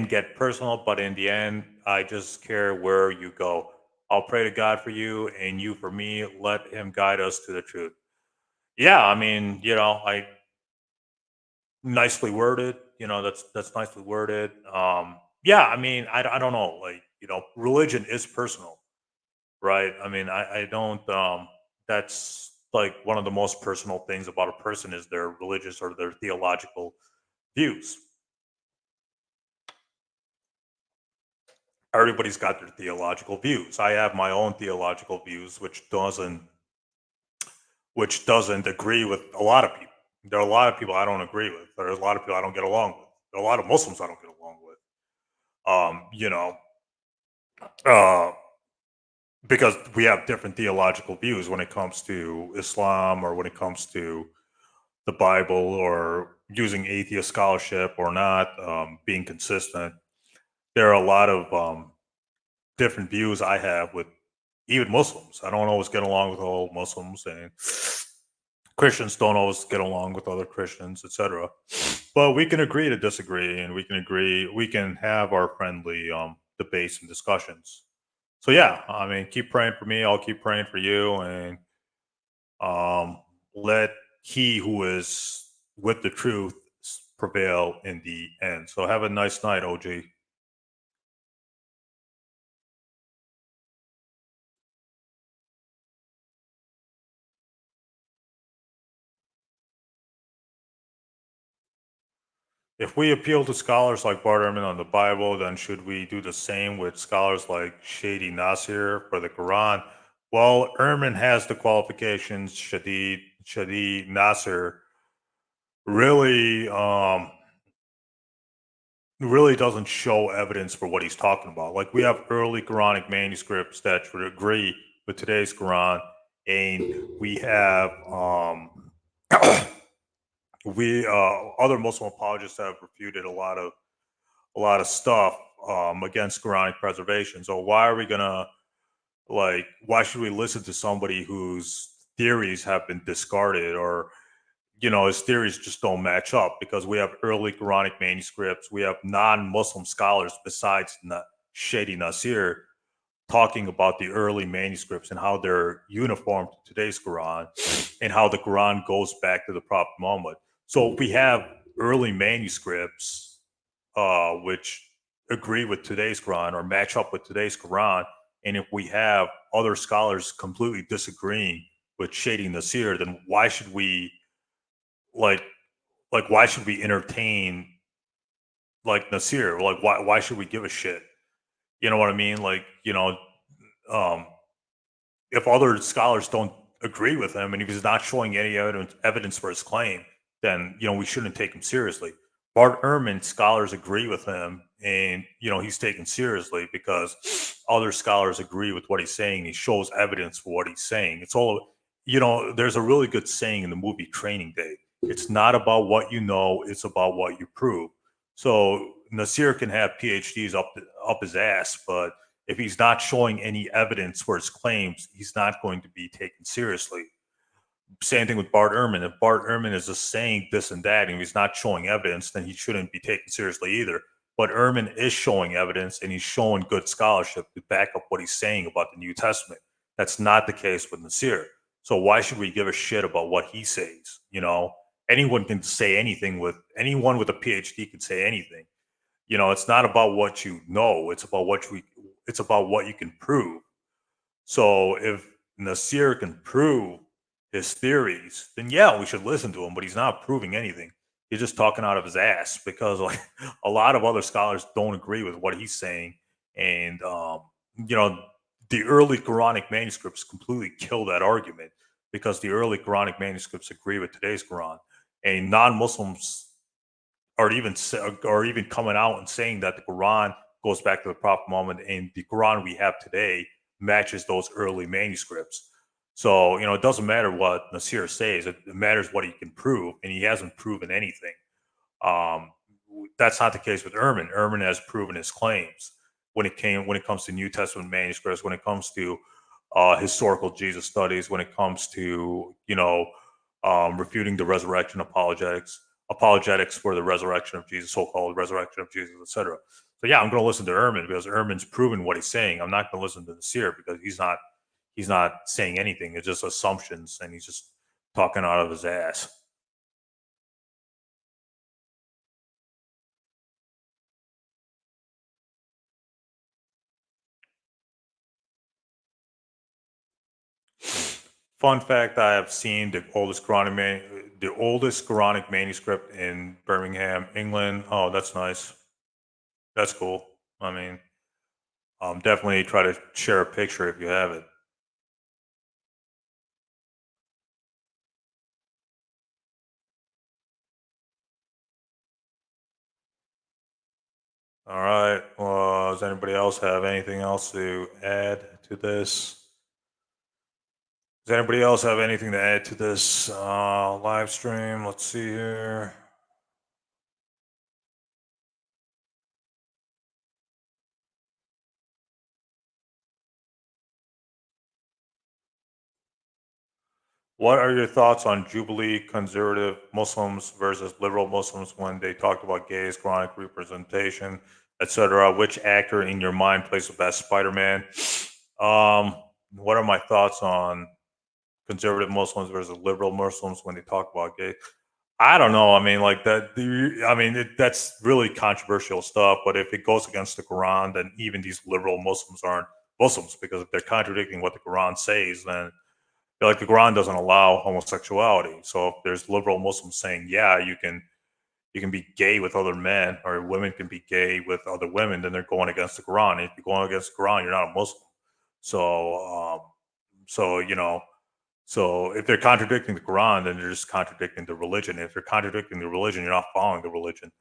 get personal, but in the end, I just care where you go. I'll pray to God for you and you for me. Let him guide us to the truth. Yeah, I mean, I nicely worded. That's nicely worded. Yeah, I mean, I don't know. Like, religion is personal, right? I mean, I don't. That's like one of the most personal things about a person is their religious or their theological views. Everybody's got their theological views. I have my own theological views, which doesn't agree with a lot of people. There are a lot of people I don't agree with. There's a lot of people I don't get along with. There are a lot of Muslims I don't get along with. Um, you know, uh, because we have different theological views when it comes to Islam or when it comes to the Bible or using atheist scholarship or not, being consistent. There are a lot of different views I have with even Muslims. I don't always get along with all Muslims, and Christians don't always get along with other Christians, etc. But we can agree to disagree, and we can have our friendly debates and discussions. So yeah, I mean, keep praying for me. I'll keep praying for you, and um, let he who is with the truth prevail in the end. So have a nice night, OG. If we appeal to scholars like Bart Ehrman on the Bible, then should we do the same with scholars like Shadi Nasir for the Quran? Well, Ehrman has the qualifications. Shadi Nasir really really doesn't show evidence for what he's talking about. Like we have early Quranic manuscripts that would agree with today's Quran, and we have we other Muslim apologists have refuted a lot of stuff against Quranic preservation. So why are we gonna why should we listen to somebody whose theories have been discarded or his theories just don't match up because we have early Quranic manuscripts, we have non-Muslim scholars besides Shadi Nasir talking about the early manuscripts and how they're uniform to today's Quran and how the Quran goes back to the Prophet Muhammad. So we have early manuscripts which agree with today's Quran or match up with today's Quran. And if we have other scholars completely disagreeing with Shadi Nasir, then why should we like why should we entertain like Nasir? Like why should we give a shit? You know what I mean? Um, if other scholars don't agree with him and if he's not showing any evidence for his claim, then we shouldn't take him seriously. Bart Ehrman scholars agree with him, and he's taken seriously because other scholars agree with what he's saying. He shows evidence for what he's saying. It's all There's a really good saying in the movie Training Day. It's not about what you know; it's about what you prove. So Nasir can have PhDs up his ass, but if he's not showing any evidence for his claims, he's not going to be taken seriously. Same thing with Bart Ehrman. If Bart Ehrman is just saying this and that, and he's not showing evidence, then he shouldn't be taken seriously either. But Ehrman is showing evidence, and he's showing good scholarship to back up what he's saying about the New Testament. That's not the case with Nasir. So why should we give a shit about what he says? Anyone can say anything. With anyone with a PhD can say anything. It's not about what you know. It's about what you can prove. So if Nasir can prove his theories, then yeah, we should listen to him. But he's not proving anything. He's just talking out of his ass because like a lot of other scholars don't agree with what he's saying, and you know the early Quranic manuscripts completely kill that argument because the early Quranic manuscripts agree with today's Quran, and non-Muslims are even coming out and saying that the Quran goes back to the Prophet Muhammad, and the Quran we have today matches those early manuscripts. So it doesn't matter what Nasir says; it matters what he can prove, and he hasn't proven anything. Um, that's not the case with Ehrman. Ehrman has proven his claims when it comes to New Testament manuscripts, when it comes to historical Jesus studies, when it comes to refuting the resurrection apologetics for the resurrection of Jesus, so-called resurrection of Jesus, etc. So yeah, I'm going to listen to Ehrman because Ehrman's proven what he's saying. I'm not going to listen to Nasir because he's not saying anything. It's just assumptions, and he's just talking out of his ass. Fun fact: I have seen the oldest Quranic manuscript in Birmingham, England. Oh, that's nice. That's cool. I mean, definitely try to share a picture if you have it. All right. Well, does anybody else have anything else to add to this? Does anybody else have anything to add to this live stream? Let's see here. What are your thoughts on Jubilee conservative Muslims versus liberal Muslims when they talked about gays, Quranic representation, etc.? Which actor in your mind plays the best Spider-Man? What are my thoughts on conservative Muslims versus liberal Muslims when they talk about gay? I don't know. I mean, like that. I mean, that's really controversial stuff. But if it goes against the Quran, then even these liberal Muslims aren't Muslims because if they're contradicting what the Quran says, then like the Quran doesn't allow homosexuality. So if there's liberal Muslims saying, yeah, you can be gay with other men, or women can be gay with other women, then they're going against the Quran. If you're going against the Quran, you're not a Muslim. So, so so if they're contradicting the Quran, then they're just contradicting the religion. If they're contradicting the religion, you're not following the religion.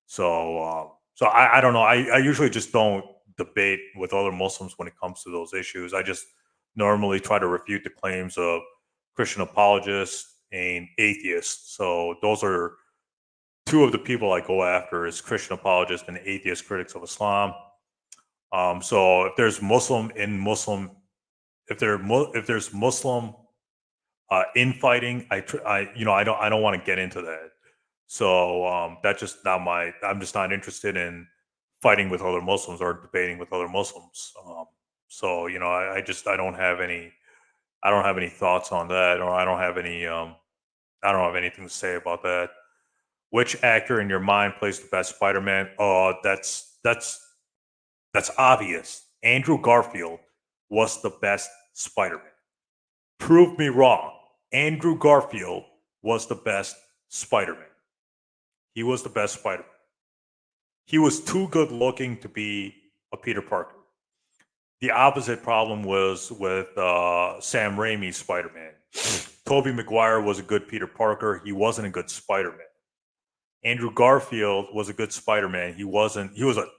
So I don't know. I usually just don't debate with other Muslims when it comes to those issues. I just normally try to refute the claims of Christian apologists and atheists. So those are two of the people I go after is Christian apologists and atheist critics of Islam. So if there's Muslim in Muslim, if there's Muslim infighting, I don't want to get into that. So that's just not my. I'm just not interested in fighting with other Muslims or debating with other Muslims. So I don't have any. I don't have any thoughts on that, or I don't have any. I don't have anything to say about that. Which actor in your mind plays the best Spider-Man? Oh, that's obvious. Andrew Garfield was the best Spider-Man. Prove me wrong. Andrew Garfield was the best Spider-Man. He was the best Spider-Man. He was too good looking to be a Peter Parker. The opposite problem was with Sam Raimi's Spider-Man. Tobey Maguire was a good Peter Parker. He wasn't a good Spider-Man. Andrew Garfield was a good Spider-Man. He was an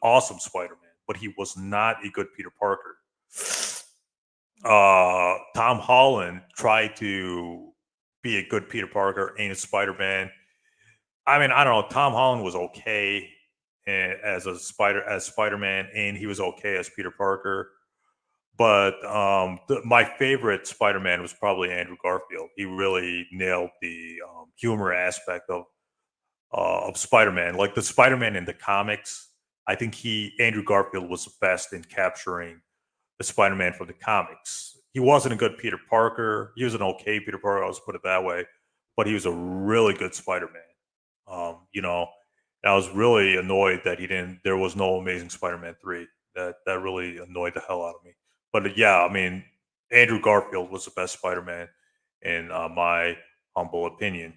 awesome Spider-Man, but he was not a good Peter Parker. Tom Holland tried to be a good Peter Parker and a Spider-Man. I mean, I don't know. Tom Holland was okay as Spider-Man, and he was okay as Peter Parker. But my favorite Spider-Man was probably Andrew Garfield. He really nailed the humor aspect of Spider-Man. Like the Spider-Man in the comics, I think Andrew Garfield was the best in capturing the Spider-Man from the comics. he wasn't a good Peter Parker. He was an okay Peter Parker. I'll just put it that way. But he was a really good Spider-Man. You know, and I was really annoyed that he didn't. There was no Amazing Spider-Man 3. That really annoyed the hell out of me. But yeah, I mean, Andrew Garfield was the best Spider-Man in my humble opinion.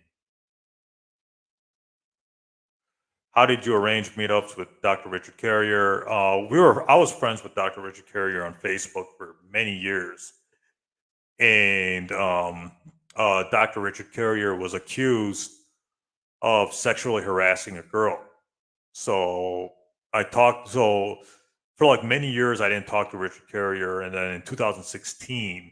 How did you arrange meetups with Dr. Richard Carrier? I was friends with Dr. Richard Carrier on Facebook for many years, and Dr. Richard Carrier was accused of sexually harassing a girl. So I talked. So for like many years, I didn't talk to Richard Carrier, and then in 2016,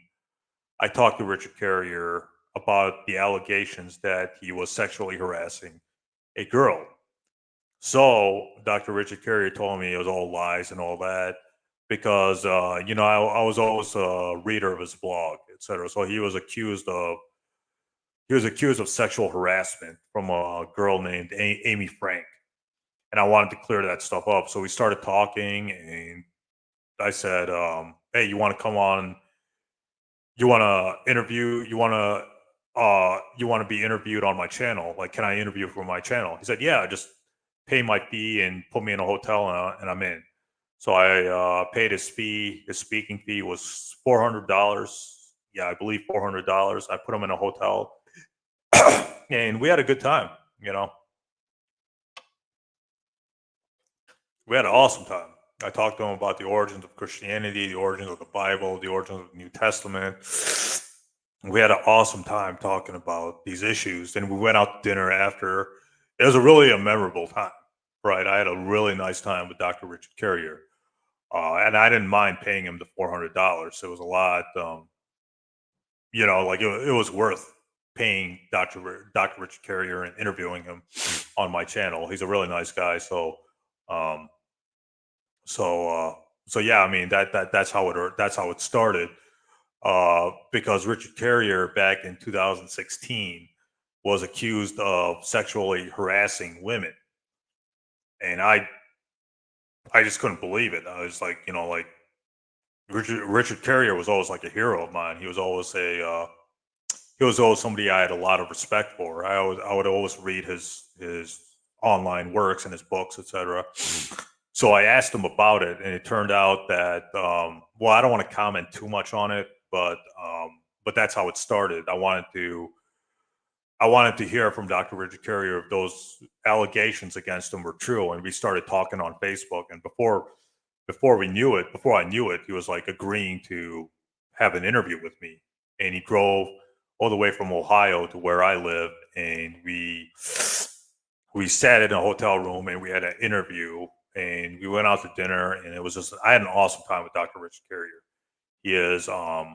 I talked to Richard Carrier about the allegations that he was sexually harassing a girl. So Dr. Richard Carrier told me it was all lies and all that because you know I was always a reader of his blog, etc. So he was accused of sexual harassment from a girl named Amy Frank, and I wanted to clear that stuff up. So we started talking, and I said, "Hey, you want to come on? You want to interview? You want to be interviewed on my channel? Like, can I interview for my channel?" He said, "Yeah, just pay my fee and put me in a hotel, and I'm in." So I paid his fee. His speaking fee was $400. Yeah, I believe $400. I put him in a hotel, and we had a good time. You know, we had an awesome time. I talked to him about the origins of Christianity, the origins of the Bible, the origins of the New Testament. We had an awesome time talking about these issues, and we went out to dinner after. It was a memorable time, right? I had a really nice time with Dr. Richard Carrier, and I didn't mind paying him the $400. It was a lot, you know, like it was worth paying Dr. Richard Carrier and interviewing him on my channel. He's a really nice guy, um, so so yeah, I mean that's how it started. Because Richard Carrier back in 2016 was accused of sexually harassing women, and I just couldn't believe it. I was like, you know, like Richard Carrier was always like a hero of mine. He was always somebody I had a lot of respect for. I would always read his online works and his books, etc. So I asked him about it, and it turned out that well, I don't want to comment too much on it, but that's how it started. I wanted to hear from Dr. Richard Carrier if those allegations against him were true, and we started talking on Facebook. And before I knew it, he was like agreeing to have an interview with me, and he drove all the way from Ohio to where I live, and we sat in a hotel room and we had an interview, and we went out to dinner, and it was just I had an awesome time with Dr. Richard Carrier. He is uh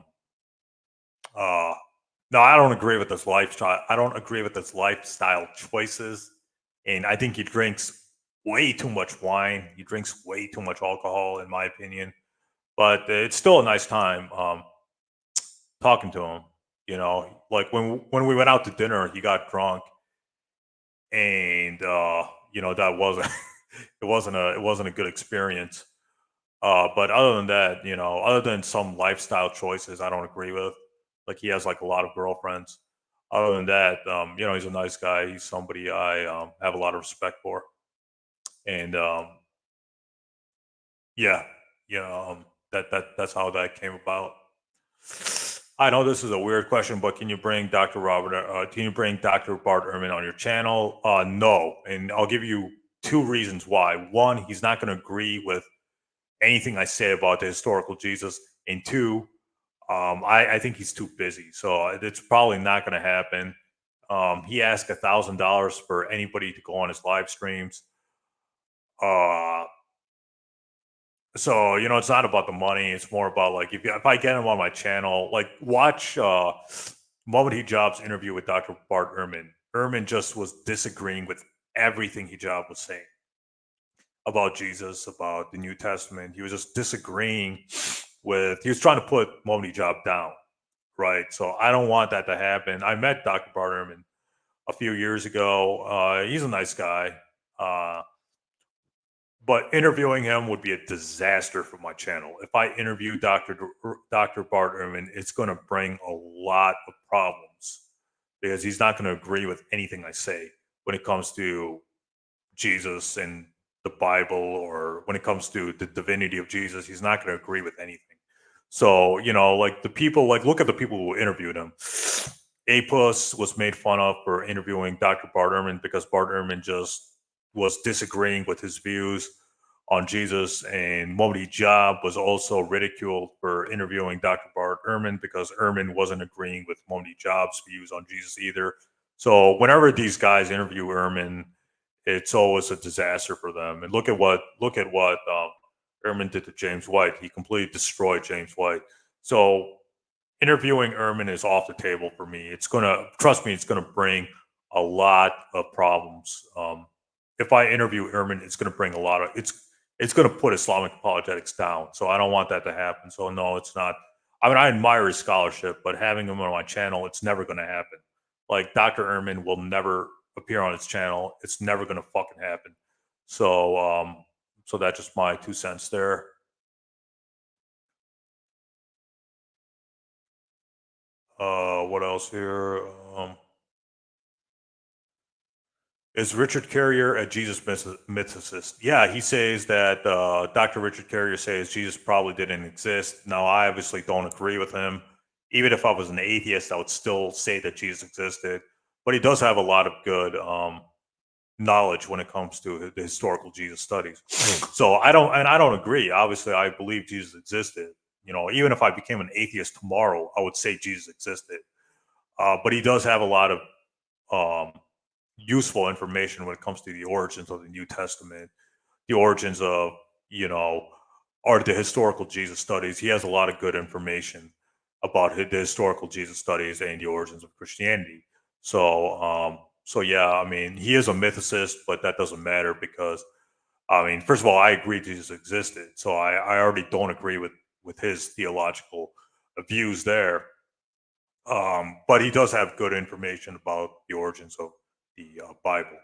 no, I don't agree with this lifestyle. I don't agree with his lifestyle choices, and I think he drinks way too much wine. He drinks way too much alcohol, in my opinion. But it's still a nice time talking to him. You know, like when we went out to dinner, he got drunk, and you know that wasn't it wasn't a good experience. But other than that, you know, other than some lifestyle choices I don't agree with, like he has like a lot of girlfriends. Other than that, you know, he's a nice guy. He's somebody I have a lot of respect for, and yeah, you know, that's how that came about. I know this is a weird question, but can you bring Dr. Robert? Can you bring Dr. Bart Ehrman on your channel? No, and I'll give you two reasons why. One, he's not going to agree with anything I say about the historical Jesus, and two, I think he's too busy, so it's probably not going to happen. He asked $1,000 for anybody to go on his live streams. Uh, so you know, it's not about the money. It's more about like if I get him on my channel, like watch Moment Hijab's interview with Dr. Bart Ehrman. Ehrman just was disagreeing with everything Hijab was saying about Jesus, about the New Testament. He was just disagreeing with. He was trying to put Moment Hijab down, right? So I don't want that to happen. I met Dr. Bart Ehrman a few years ago. He's a nice guy. Uh, but interviewing him would be a disaster for my channel. If I interview Dr. Bart Ehrman, it's going to bring a lot of problems because he's not going to agree with anything I say when it comes to Jesus and the Bible, or when it comes to the divinity of Jesus. He's not going to agree with anything. So, like the people, like look at the people who interviewed him. Apus was made fun of for interviewing Dr. Bart Ehrman because Bart Ehrman just was disagreeing with his views on Jesus, and Modi Job was also ridiculed for interviewing Dr. Bart Ehrman because Ehrman wasn't agreeing with Modi Job's views on Jesus either. So whenever these guys interview Ehrman, it's always a disaster for them. And look at what Ehrman did to James White. He completely destroyed James White. So interviewing Ehrman is off the table for me. It's gonna bring a lot of problems. If I interview Ehrman, it's gonna bring a lot of it's gonna put Islamic apologetics down. So I don't want that to happen. So no, it's not. I mean, I admire his scholarship, but having him on my channel, it's never gonna happen. Like Dr. Ehrman will never appear on his channel. It's never gonna fucking happen. So that's just my 2 cents there. What else here? Is Richard Carrier a Jesus mythicist? Yeah, he says that Dr. Richard Carrier says Jesus probably didn't exist. Now, I obviously don't agree with him. Even if I was an atheist, I would still say that Jesus existed. But he does have a lot of good knowledge when it comes to the historical Jesus studies. So I don't agree. Obviously, I believe Jesus existed. Even if I became an atheist tomorrow, I would say Jesus existed. But he does have a lot of useful information when it comes to the origins of the New Testament, the origins of, or the historical Jesus studies. He has a lot of good information about the historical Jesus studies and the origins of Christianity. So yeah, I mean, he is a mythicist, but that doesn't matter because, I mean, first of all, I agree Jesus existed, so I already don't agree with his theological views there. But he does have good information about the origins of the Bible.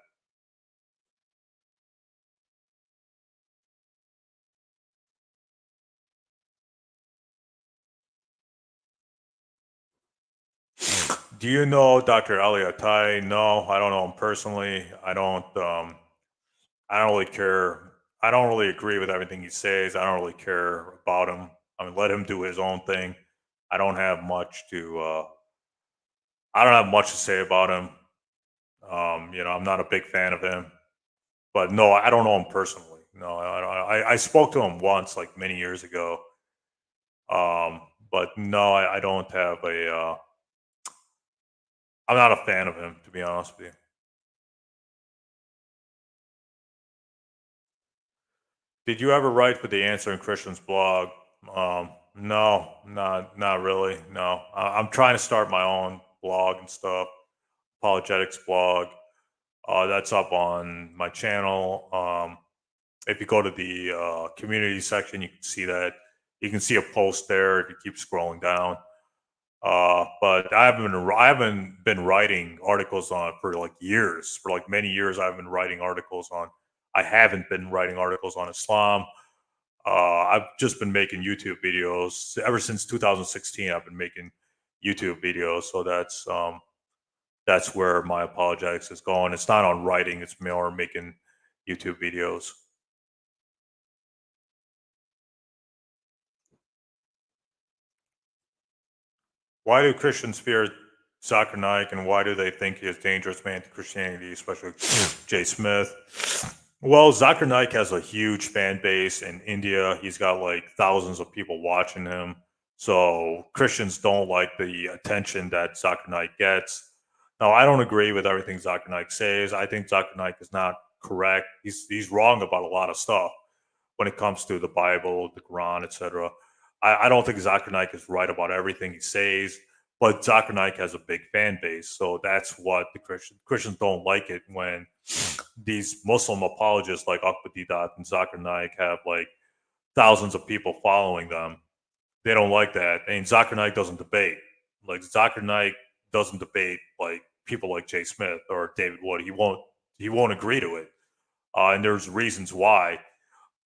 Do you know Dr. Ali Atai? No, I don't know him personally. I don't really care. I don't really agree with everything he says. I don't really care about him. I mean, let him do his own thing. I don't have much to. I don't have much to say about him. I'm not a big fan of him. But no, I don't know him personally. No, I spoke to him once, like many years ago. But no, I don't have a. I'm not a fan of him, to be honest with you. Did you ever write for the Answer in Christians blog? No, not really. No, I'm trying to start my own blog and stuff, apologetics blog. That's up on my channel. If you go to the community section, you can see that. You can see a post there if you keep scrolling down. But I haven't been writing articles on it for like years. For like many years, I've been writing articles on. I haven't been writing articles on Islam. I've just been making YouTube videos ever since 2016. I've been making YouTube videos, so that's where my apologetics is going. It's not on writing; it's more making YouTube videos. Why do Christians fear Zakir Naik, and why do they think he is dangerous man to Christianity, especially Jay Smith? Well, Zakir Naik has a huge fan base in India. He's got like thousands of people watching him. So Christians don't like the attention that Zakir Naik gets. Now, I don't agree with everything Zakir Naik says. I think Zakir Naik is not correct. He's wrong about a lot of stuff when it comes to the Bible, the Quran, etc. I don't think Zakir Naik is right about everything he says, but Zakir Naik has a big fan base, so that's what the Christians don't like it when these Muslim apologists like Akbar and Zakir Naik have like thousands of people following them. They don't like that, and Zakir Naik doesn't debate. Like Zakir Naik doesn't debate like people like Jay Smith or David Wood. He won't agree to it, and there's reasons why.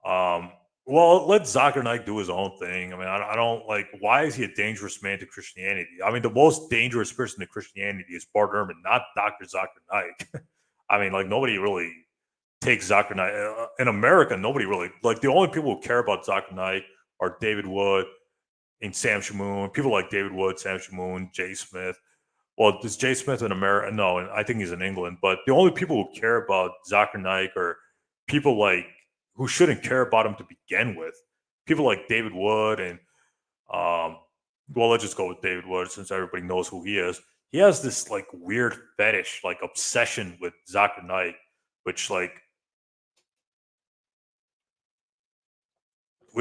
Um, well, let Zakir Naik do his own thing. I mean, I don't like. Why is he a dangerous man to Christianity? I mean, the most dangerous person to Christianity is Bart Ehrman, not Doctor Zakir Naik. I mean, like nobody really takes Zakir Naik in America. Nobody really like the only people who care about Zakir Naik are David Wood and Sam Shamoon. People like David Wood, Sam Shamoon, Jay Smith. Well, is Jay Smith in America? No, I think he's in England. But the only people who care about Zakir Naik are people like who shouldn't care about him to begin with. People like David Wood and well, let's just go with David Wood since everybody knows who he is. He has this like weird fetish, like obsession with Zakir Naik, which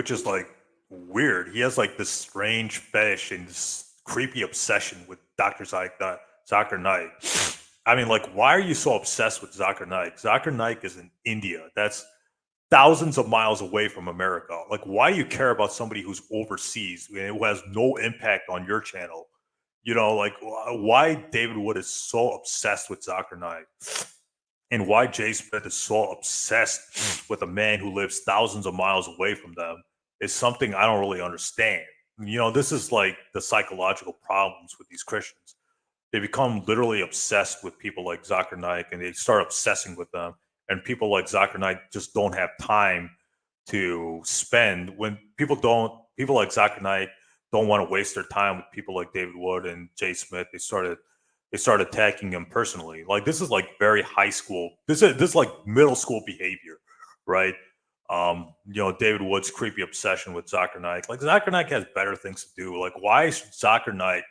is like weird. He has like this strange fetish and this creepy obsession with Zakir Naik. I mean, like, why are you so obsessed with Zakir Naik? Zakir Naik is in India. That's thousands of miles away from America. Like, why do you care about somebody who's overseas and who has no impact on your channel? You know, like why David Wood is so obsessed with Zakir Naik and why Jay Smith is so obsessed with a man who lives thousands of miles away from them is something I don't really understand. You know, this is like the psychological problems with these Christians. They become literally obsessed with people like Zakir Naik and they start obsessing with them. And people like Zakir Naik just don't have time to spend when people like Zakir Naik don't want to waste their time with people like David Wood and Jay Smith. They start attacking him personally. Like this is like very high school. This is like middle school behavior, right? You know, David Wood's creepy obsession with Zakir Naik. Like Zakir Naik has better things to do. Like why should Zakir Naik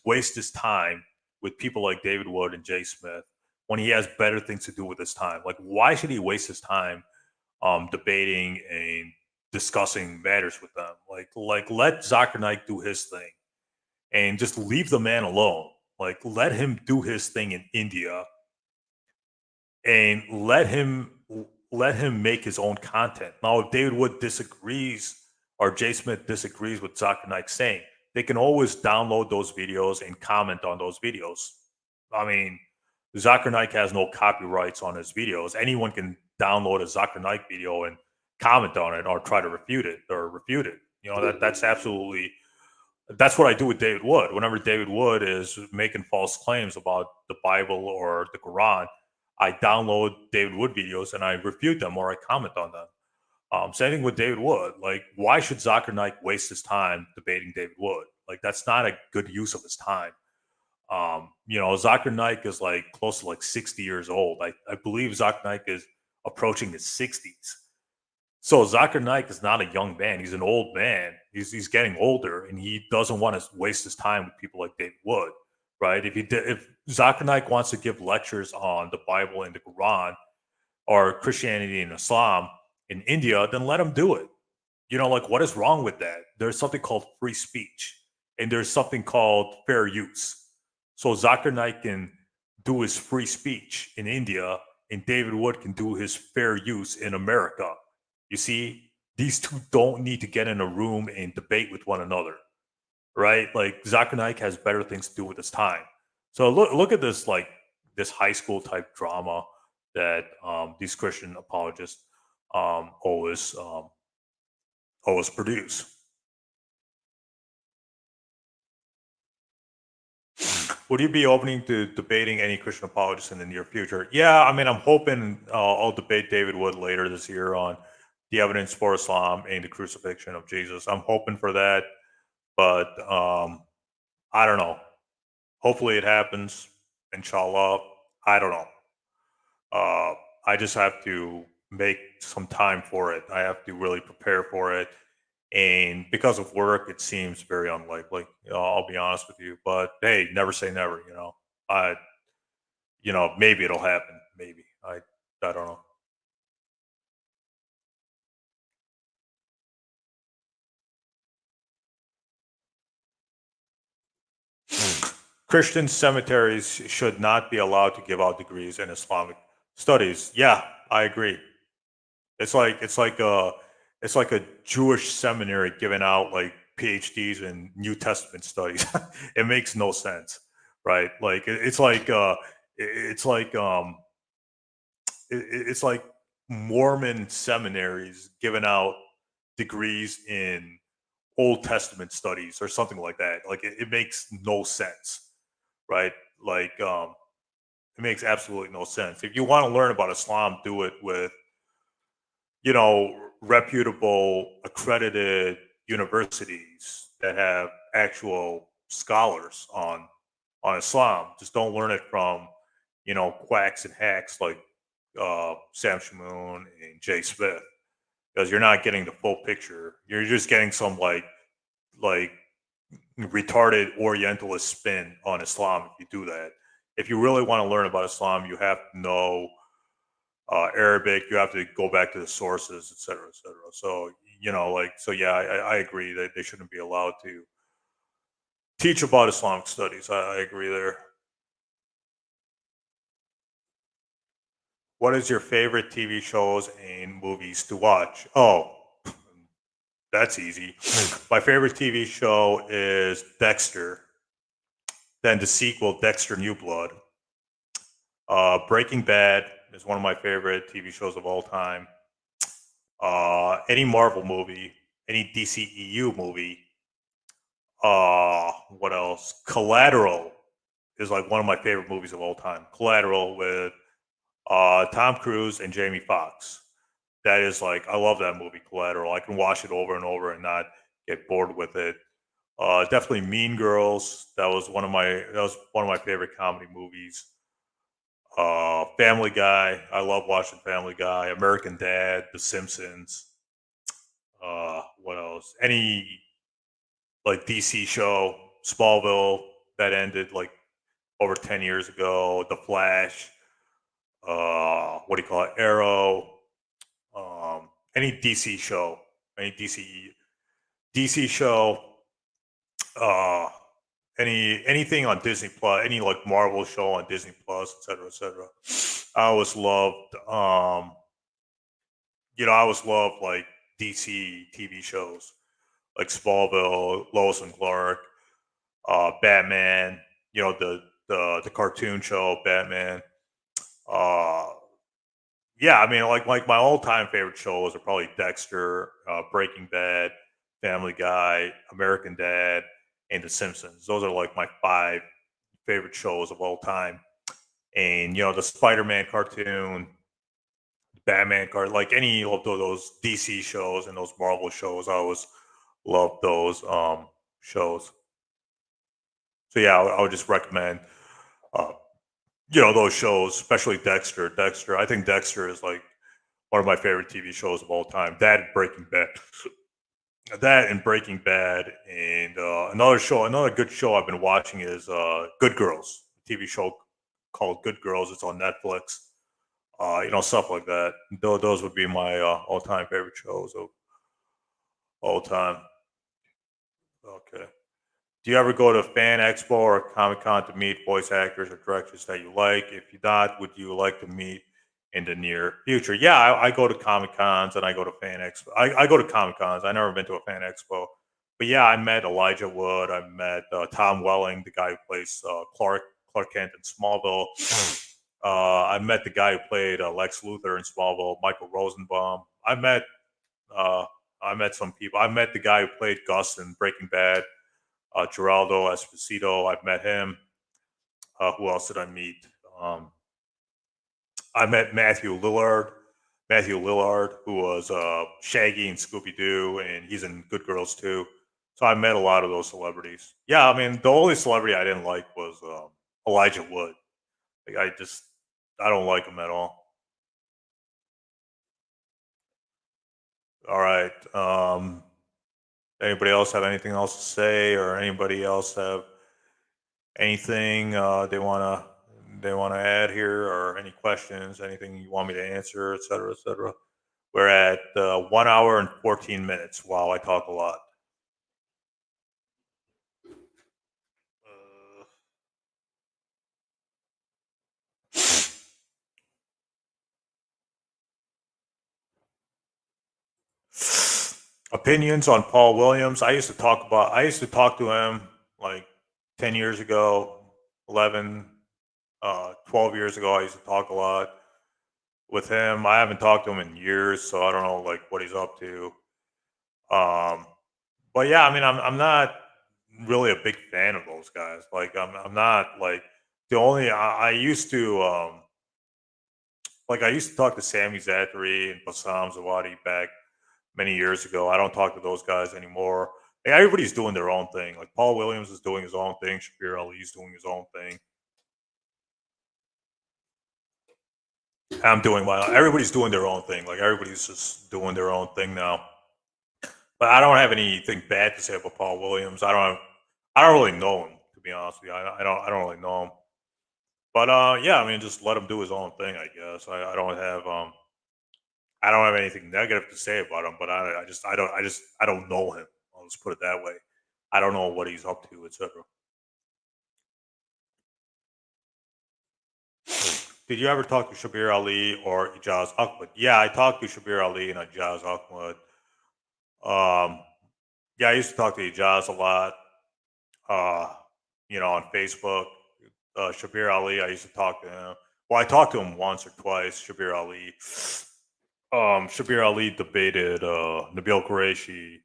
waste his time with people like David Wood and Jay Smith when he has better things to do with his time? Like why should he waste his time debating and discussing matters with them? Like let Zakir Naik do his thing and just leave the man alone. Like let him do his thing in India and let him make his own content. Now, if David Wood disagrees or Jay Smith disagrees with Zakir Naik saying, they can always download those videos and comment on those videos. I mean, Zakir Naik has no copyrights on his videos. Anyone can download a Zakir Naik video and comment on it or try to refute it. You know, that's absolutely that's what I do with David Wood. Whenever David Wood is making false claims about the Bible or the Quran, I download David Wood videos and I refute them or I comment on them. Same thing with David Wood. Like, why should Zakir Naik waste his time debating David Wood? Like, that's not a good use of his time. You know, Zakir Naik is like close to like 60 years old. I believe Zakir Naik is approaching his 60s. So Zakir Naik is not a young man. He's an old man. He's getting older, and he doesn't want to waste his time with people like David Wood, right? If Zakir Naik wants to give lectures on the Bible and the Quran or Christianity and Islam in India, then let him do it. You know, like what is wrong with that? There's something called free speech, and there's something called fair use. So Zakir Naik can do his free speech in India, and David Wood can do his fair use in America. You see, these two don't need to get in a room and debate with one another, right? Like Zakir Naik has better things to do with his time. So look at this like this high school type drama that these Christian apologists always produce. Would you be opening to debating any Christian apologists in the near future? Yeah, I mean, I'm hoping I'll debate David Wood later this year on the evidence for Islam and the crucifixion of Jesus. I'm hoping for that, but I don't know. Hopefully, it happens. Inshallah. I don't know. I just have to make some time for it. I have to really prepare for it. And because of work, it seems very unlikely. You know, I'll be honest with you. But hey, never say never. I, maybe it'll happen. Maybe I don't know. Christian cemeteries should not be allowed to give out degrees in Islamic studies. Yeah, I agree. It's like a Jewish seminary giving out like PhDs in New Testament studies. It makes no sense, right? Like it's like it's like Mormon seminaries giving out degrees in Old Testament studies or something like that. Like it makes no sense, right? Like it makes absolutely no sense. If you want to learn about Islam, do it with, reputable, accredited universities that have actual scholars on Islam. Just don't learn it from, quacks and hacks like Sam Shamoon and Jay Smith, because you're not getting the full picture. You're just getting some like retarded Orientalist spin on Islam if you do that. If you really want to learn about Islam, you have to know Arabic. You have to go back to the sources, et cetera, et cetera. So yeah, I agree that they shouldn't be allowed to teach about Islamic studies. I agree there. What is your favorite TV shows and movies to watch? Oh, that's easy. My favorite TV show is Dexter. Then the sequel, Dexter New Blood. Breaking Bad is one of my favorite TV shows of all time. Any Marvel movie, any DCEU movie. What else? Collateral is like one of my favorite movies of all time. Collateral with Tom Cruise and Jamie Foxx. That is like, I love that movie, Collateral. I can watch it over and over and not get bored with it. Definitely Mean Girls. That was one of my favorite comedy movies. Family Guy. I love watching Family Guy. American Dad. The Simpsons. What else? Any like DC show, Smallville, that ended like over 10 years ago. The Flash. What do you call it? Arrow. Any DC show, any DC show, uh, anything on Disney Plus, any like Marvel show on Disney Plus, et cetera, et cetera. I always loved, I always loved like DC TV shows like Smallville, Lois and Clark, Batman. The cartoon show Batman. Uh, yeah, I mean, like my all time favorite shows are probably Dexter, Breaking Bad, Family Guy, American Dad, and The Simpsons. Those are like my five favorite shows of all time. And the Spider Man cartoon, Batman card, like any of those DC shows and those Marvel shows, I always love those shows. So yeah, I would just recommend uh, those shows, especially Dexter. Dexter, I think Dexter is like one of my favorite TV shows of all time. That and Breaking Bad, and another good show I've been watching is Good Girls, a TV show called Good Girls. It's on Netflix. Stuff like that. Those would be my all-time favorite shows of all time. Okay. Do you ever go to Fan Expo or Comic Con to meet voice actors or directors that you like? If you not, would you like to meet in the near future? Yeah, I go to Comic Cons and I go to Fan Expo. I go to Comic Cons. I never been to a Fan Expo, but yeah, I met Elijah Wood. I met Tom Welling, the guy who plays Clark Kent in Smallville. I met the guy who played Lex Luthor in Smallville, Michael Rosenbaum. Uh, I met some people. I met the guy who played Gus in Breaking Bad, Geraldo Esposito. I've met him. Who else did I meet? Um, I met Matthew Lillard. Matthew Lillard, who was Shaggy and Scooby Doo, and he's in Good Girls too. So I met a lot of those celebrities. Yeah, I mean, the only celebrity I didn't like was Elijah Wood. Like, I don't like him at all. All right. Anybody else have anything else to say, or anybody else have anything they wanna add here, or any questions, anything you want me to answer, et cetera, et cetera? We're at 1 hour and 14 minutes. Wow, I talk a lot. Uh, Opinions on Paul Williams. I used to talk to him like 10 years ago, 11, 12 years ago. I used to talk a lot. with him. I haven't talked to him in years, so I don't know like what he's up to. Um, but yeah, I mean, I'm not really a big fan of those guys. Like, I'm not like the only I used to like I used to talk to Sami Zathri and Bassam Zawadi back many years ago. I don't talk to those guys anymore. Like, everybody's doing their own thing. Like Paul Williams is doing his own thing. Shabir Ali's doing his own thing. I'm doing my. Everybody's doing their own thing. Like everybody's just doing their own thing now. But I don't have anything bad to say about Paul Williams. I don't really know him, to be honest with you. I don't really know him. But yeah, I mean, just let him do his own thing. I guess I don't have anything negative to say about him. But I don't know him. I'll just put it that way. I don't know what he's up to, etc. Did you ever talk to Shabir Ali or Ijaz Ahmed? Yeah, I talked to Shabir Ali and Ijaz Ahmed. Yeah, I used to talk to Ijaz a lot. Uh, on Facebook. Shabir Ali, I used to talk to him. Well, I talked to him once or twice. Shabir Ali. Shabir Ali debated Nabil Qureshi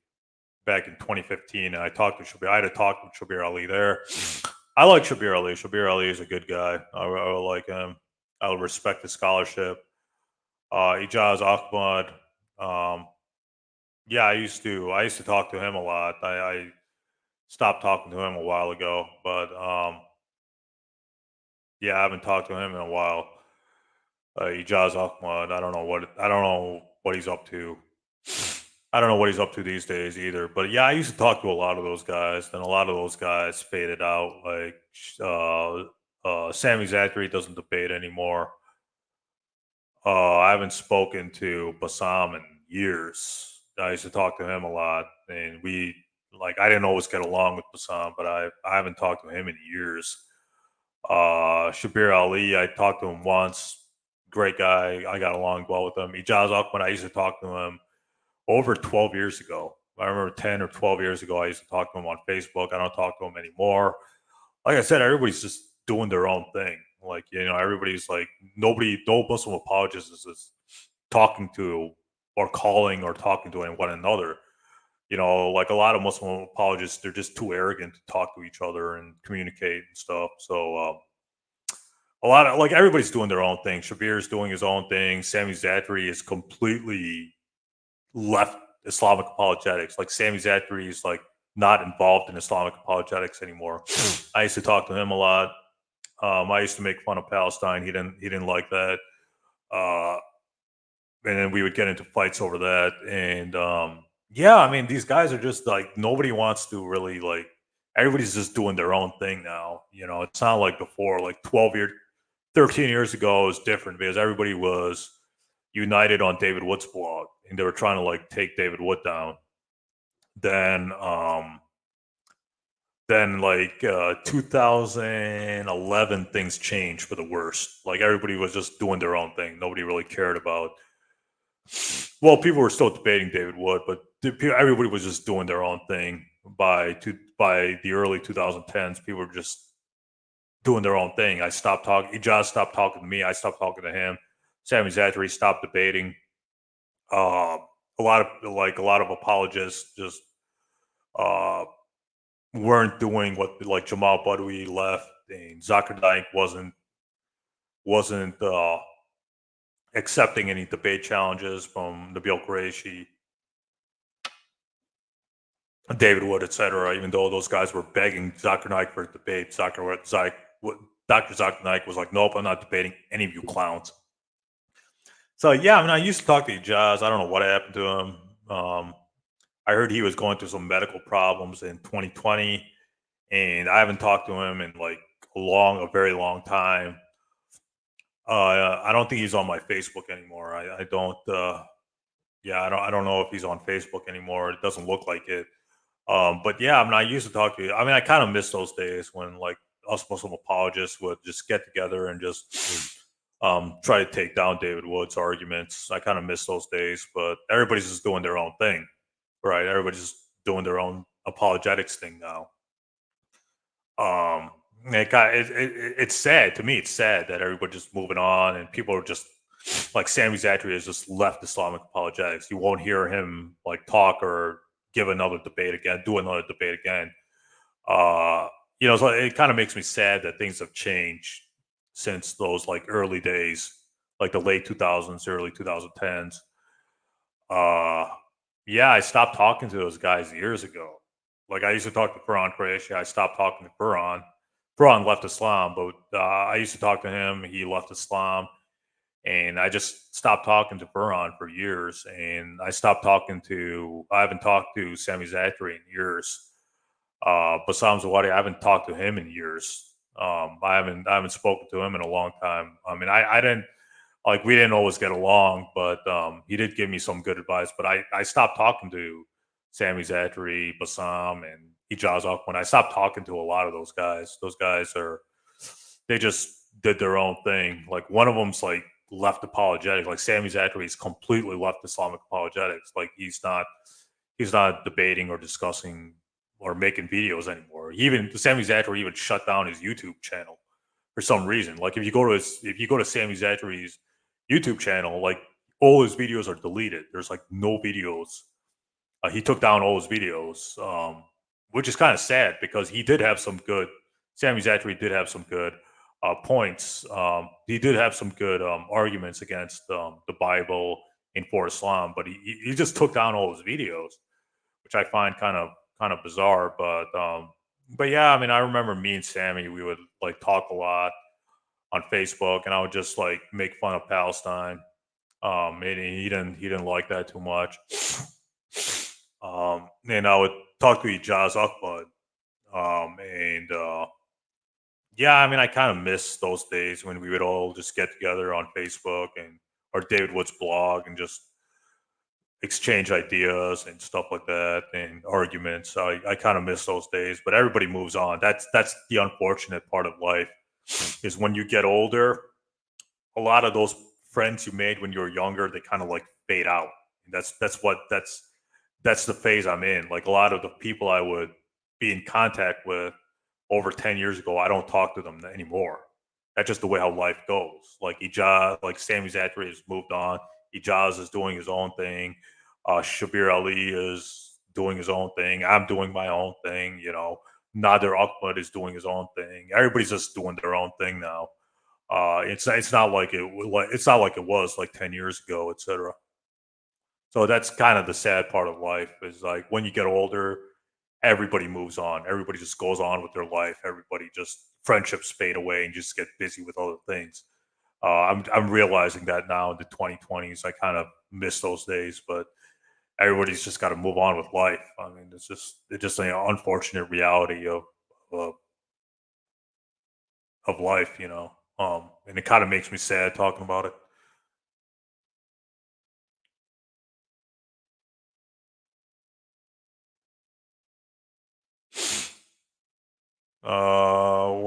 back in 2015, and I talked to Shabir. I had to talk with Shabir Ali there. I like Shabir Ali. Shabir Ali is a good guy. I like him. I respect his scholarship. Ijaz Ahmad. Um, yeah, I used to talk to him a lot. I stopped talking to him a while ago, but yeah, I haven't talked to him in a while. Ijaz Ahmad. I don't know what he's up to. I don't know what he's up to these days either. But yeah, I used to talk to a lot of those guys, and a lot of those guys faded out. Like Sami Zathri doesn't debate anymore. I haven't spoken to Bassam in years. I used to talk to him a lot, and I didn't always get along with Bassam, but I haven't talked to him in years. Shabir Ali, I talked to him once. Great guy. I got along well with him. Ijaz Ahmed, I used to talk to him over 12 years ago. I remember 10 or 12 years ago, I used to talk to him on Facebook. I don't talk to him anymore. Like I said, everybody's just doing their own thing. Like, everybody's like, no Muslim apologist is just talking to or calling or talking to one another. Like a lot of Muslim apologists, they're just too arrogant to talk to each other and communicate and stuff. So, a lot of like everybody's doing their own thing. Shabir's doing his own thing. Sami Zathri is completely left Islamic apologetics. Like Sami Zathri is like not involved in Islamic apologetics anymore. I used to talk to him a lot. I used to make fun of Palestine. He didn't like that. Uh, and then we would get into fights over that. And yeah, I mean, these guys are just like nobody wants to really like. Everybody's just doing their own thing now. It's not like before. Like 13 years ago was different because everybody was united on David Wood's blog, and they were trying to like take David Wood down. Then, like 2011, things changed for the worst. Like everybody was just doing their own thing. Nobody really cared about. Well, people were still debating David Wood, but everybody was just doing their own thing. By the early 2010s, people were just doing their own thing. I stopped talking. Ijaz stopped talking to me. I stopped talking to him. Sami Zathri stopped debating. Uh, a lot of apologists just uh, weren't doing what like Jamal Badawi left, and Zakir Naik wasn't accepting any debate challenges from Nabil Qureshi, David Wood, etc. Even though those guys were begging Zakir Naik for a debate, Dr. Zakir Naik was like, "Nope, I'm not debating any of you clowns." So yeah, I mean, I used to talk to Ijaz. I don't know what happened to him. I heard he was going through some medical problems in 2020, and I haven't talked to him in like a very long time. I don't think he's on my Facebook anymore. I don't. Yeah, I don't know if he's on Facebook anymore. It doesn't look like it. But yeah, I mean, I used to talk to you. I mean, I kind of miss those days when like us Muslim apologists would just get together and just try to take down David Wood's arguments. I kind of miss those days, but everybody's just doing their own thing, right? Everybody's just doing their own apologetics thing now. It's sad to me. It's sad that everybody's just moving on and people are just like Sami Zayn has just left Islamic apologetics. You won't hear him like talk or give another debate again, do another debate again. Uh, so it kind of makes me sad that things have changed since those like early days, like the late 2000s, early 2010s. Uh, yeah, I stopped talking to those guys years ago. Like I used to talk to Farhan Quraishi. I stopped talking to Farhan. Farhan left Islam, but I used to talk to him. He left Islam, and I just stopped talking to Farhan for years. And I haven't talked to Sami Zaatari in years. Bassam Zawadi, I haven't talked to him in years. I haven't spoken to him in a long time. I mean, I didn't like we didn't always get along, but he did give me some good advice. But I stopped talking to Sami Zaatari, Bassam, and Ijaz Ahmed. I stopped talking to a lot of those guys. Those guys they just did their own thing. Like one of them's like left apologetic. Like Sami Zaatari's completely left Islamic apologetics. Like he's not debating or discussing or making videos anymore. Sami Zaatari even shut down his YouTube channel for some reason. Like if you go to Sami Zaatari's YouTube channel, like all his videos are deleted. There's like no videos. He took down all his videos, which is kind of sad because he did have some good. Sami Zaatari did have some good points. He did have some good arguments against the Bible and for Islam, but he just took down all his videos, which I find kind of bizarre. But yeah, I mean, I remember me and Sammy, we would like talk a lot on Facebook, and I would just like make fun of Palestine. And he didn't like that too much. And I would talk to Ijaz Ahmed. And yeah, I mean, I kind of miss those days when we would all just get together on Facebook and or David Wood's blog and just exchange ideas and stuff like that and arguments. I kind of miss those days, but everybody moves on. That's the unfortunate part of life is when you get older, a lot of those friends you made when you were younger, they kind of like fade out. And that's the phase I'm in. Like a lot of the people I would be in contact with over 10 years ago, I don't talk to them anymore. That's just the way how life goes. Like Sami Zaatari has moved on. Ijaz is doing his own thing. Shabir Ali is doing his own thing. I'm doing my own thing. Nader Ahmed is doing his own thing. Everybody's just doing their own thing now. It's not like it was like 10 years ago, etc. So that's kind of the sad part of life is like when you get older, everybody moves on. Everybody just goes on with their life. Everybody just friendships fade away and just get busy with other things. I'm realizing that now in the 2020s. I kind of miss those days, but everybody's just got to move on with life. I mean, it's just an unfortunate reality of of life, and it kind of makes me sad talking about it.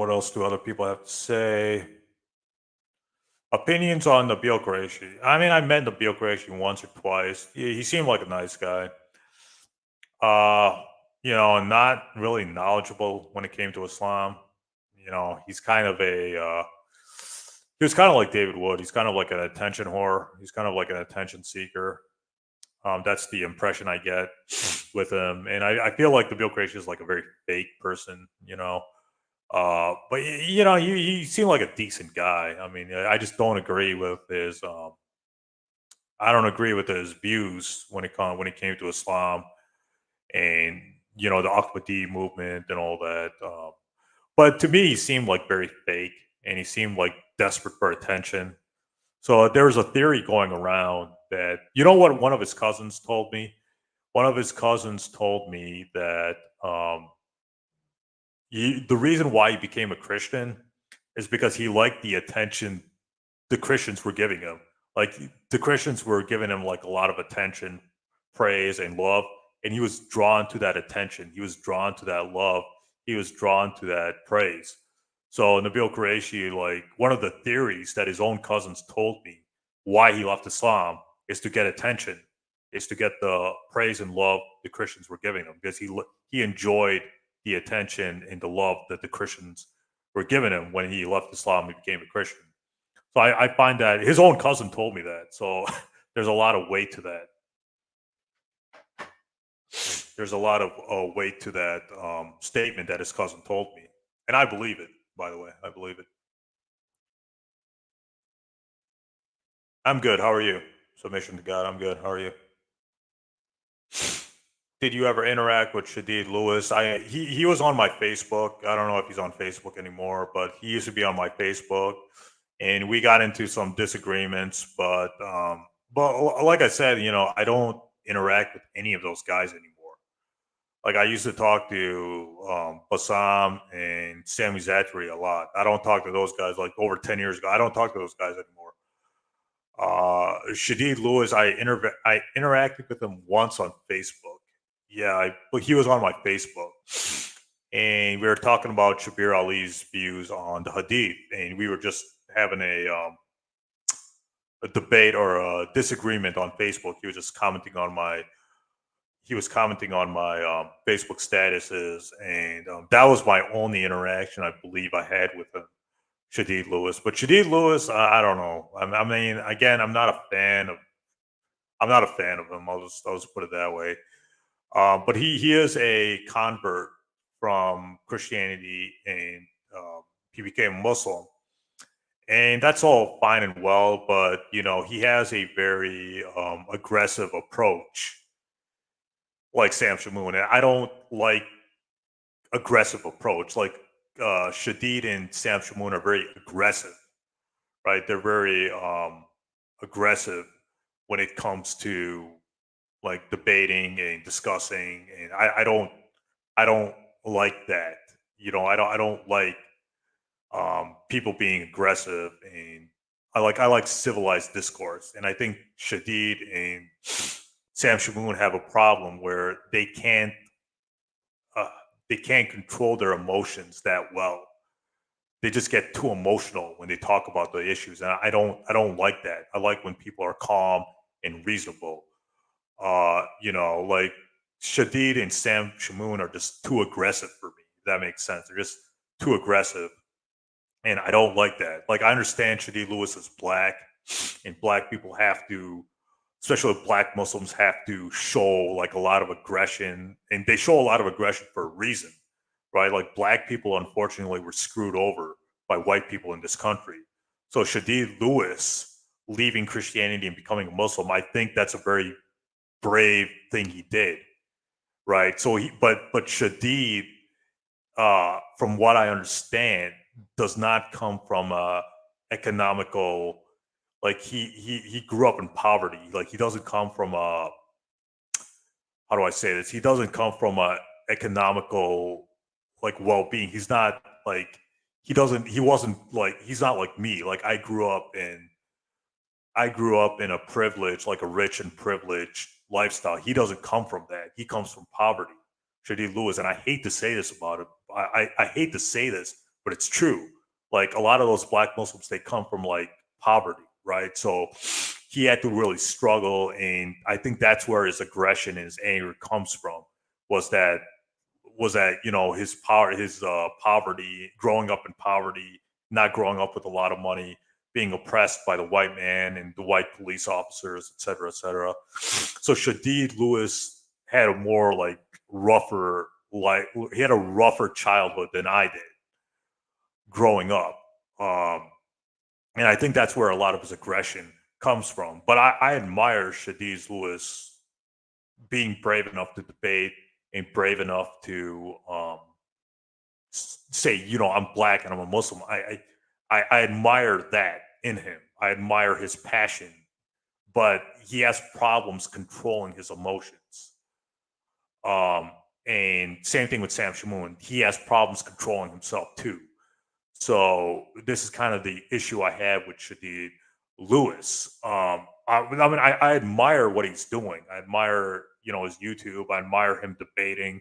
What else do other people have to say? Opinions on Nabil Qureshi. I mean, I met Nabil Qureshi once or twice. He seemed like a nice guy. Uh, not really knowledgeable when it came to Islam. He's kind of he was kind of like David Wood. He's kind of like an attention whore. He's kind of like an attention seeker. That's the impression I get with him. And I feel like Nabil Qureshi is like a very fake person. But he seemed like a decent guy. I mean, I just don't agree with his. I don't agree with his views when it came to Islam and the Ahmadi movement and all that. But to me, he seemed like very fake, and he seemed like desperate for attention. So there was a theory going around that what one of his cousins told me. One of his cousins told me that the reason why he became a Christian is because he liked the attention the Christians were giving him. Like the Christians were giving him like a lot of attention, praise, and love, and he was drawn to that attention. He was drawn to that love. He was drawn to that praise. So Nabil Qureshi, like one of the theories that his own cousins told me why he left Islam is to get attention, is to get the praise and love the Christians were giving him because he enjoyed the attention and the love that the Christians were giving him when he left Islam and became a Christian. So I find that his own cousin told me that. So there's a lot of weight to that. There's a lot of weight to that statement that his cousin told me, and I believe it. By the way, I believe it. I'm good. How are you? Submission to God. I'm good. How are you? Did you ever interact with Shadid Lewis? He was on my Facebook. I don't know if he's on Facebook anymore, but he used to be on my Facebook, and we got into some disagreements. But like I said, I don't interact with any of those guys anymore. Like I used to talk to Bassam and Sammy Zatri a lot. I don't talk to those guys like over 10 years ago. I don't talk to those guys anymore. Shadid Lewis, I interacted with him once on Facebook. Yeah, but he was on my Facebook, and we were talking about Shabir Ali's views on the Hadith, and we were just having a debate or a disagreement on Facebook. He was commenting on my Facebook statuses, and that was my only interaction I believe I had with him. Shadid Lewis. But Shadid Lewis, I don't know. I mean, again, I'm not a fan of. I'm not a fan of him. I'll just put it that way. But he is a convert from Christianity, and he became Muslim, and that's all fine and well. But he has a very aggressive approach, like Sam Shamoon, and I don't like aggressive approach. Like Shadid and Sam Shamoon are very aggressive, right? They're very aggressive when it comes to like debating and discussing, and I don't like that. I don't like people being aggressive, and I like civilized discourse, and I think Shadid and Sam Shamoon have a problem where uh, they can't control their emotions that well. They just get too emotional when they talk about the issues, and I don't like that. I like when people are calm and reasonable. Like Shadid and Sam Shamoon are just too aggressive for me. If that makes sense. They're just too aggressive, and I don't like that. Like I understand Shadid Lewis is black, and black people have to, especially black Muslims, have to show like a lot of aggression, and they show a lot of aggression for a reason, right? Like black people, unfortunately, were screwed over by white people in this country. So Shadid Lewis leaving Christianity and becoming a Muslim, I think that's a very brave thing he did, right? So but Shadid, from what I understand, does not come from a economical, like he grew up in poverty. Like he doesn't come from a, how do I say this? He doesn't come from a economical like well-being. He's not like he wasn't like he's not like me. Like I grew up in a privilege, like a rich and privileged lifestyle. He doesn't come from that. He comes from poverty. Shadid Lewis, and I hate to say this about him. I hate to say this, but it's true. Like a lot of those black Muslims, they come from like poverty, right? So he had to really struggle, and I think that's where his aggression and his anger comes from. Was that his poverty, growing up in poverty, not growing up with a lot of money, being oppressed by the white man and the white police officers, et cetera, et cetera. So Shadid Lewis had a more like rougher, like he had a rougher childhood than I did growing up. And I think that's where a lot of his aggression comes from. But I admire Shadid Lewis being brave enough to debate and brave enough to say, I'm black and I'm a Muslim. I admire that in him. I admire his passion, but he has problems controlling his emotions. Um, and same thing with Sam Shamoon. He has problems controlling himself too. So this is kind of the issue I have with Shadid Lewis. I admire what he's doing. I admire, his YouTube. I admire him debating.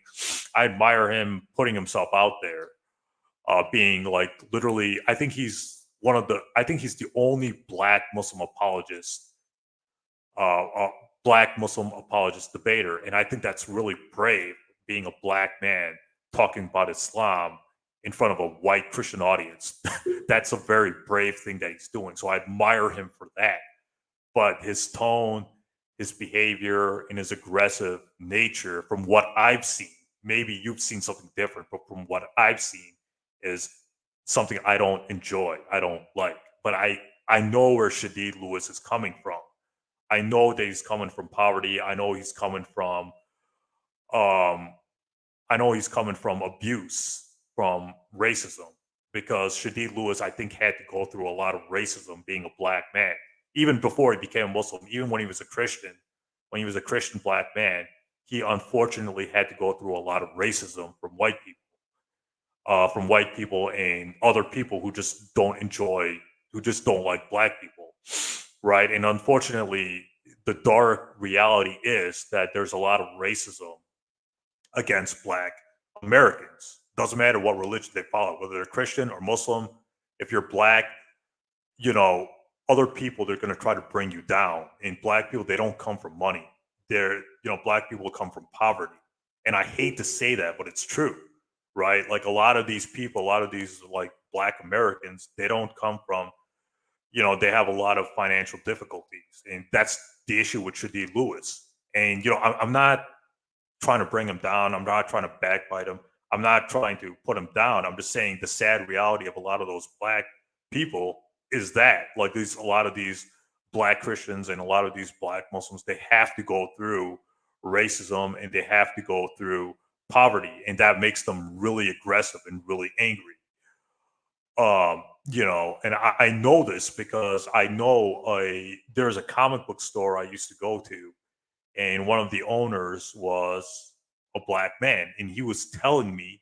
I admire him putting himself out there, being like literally. I think he's the only uh, uh, black Muslim apologist debater, and I think that's really brave, being a black man talking about Islam in front of a white Christian audience. That's a very brave thing that he's doing. So I admire him for that. But his tone, his behavior, and his aggressive nature, from what I've seen, maybe you've seen something different, but from what I've seen, is something I don't enjoy. I don't like. But I know where Shadid Lewis is coming from. I know that he's coming from poverty. I know he's coming from um I know he's coming from abuse, from racism, because Shadid Lewis, I think, had to go through a lot of racism being a black man, even before he became Muslim, even when he was a Christian. When he was a Christian black man, he unfortunately had to go through a lot of racism from white people and other people who just don't enjoy, who just don't like black people, right? And unfortunately, the dark reality is that there's a lot of racism against black Americans. Doesn't matter what religion they follow, whether they're Christian or Muslim. If you're black, you know, other people, they're going to try to bring you down. And black people, they don't come from money. Black people come from poverty. And I hate to say that, but it's true, right? Like a lot of these people, a lot of these like black Americans, they don't come from, they have a lot of financial difficulties. And that's the issue with Shadid Lewis. And, I'm not trying to bring him down. I'm not trying to backbite him. I'm not trying to put him down. I'm just saying the sad reality of a lot of those black people is that, like, a lot of these black Christians and a lot of these black Muslims, they have to go through racism and they have to go through poverty, and that makes them really aggressive and really angry. And I know this because I know there's a comic book store I used to go to, and one of the owners was a black man, and he was telling me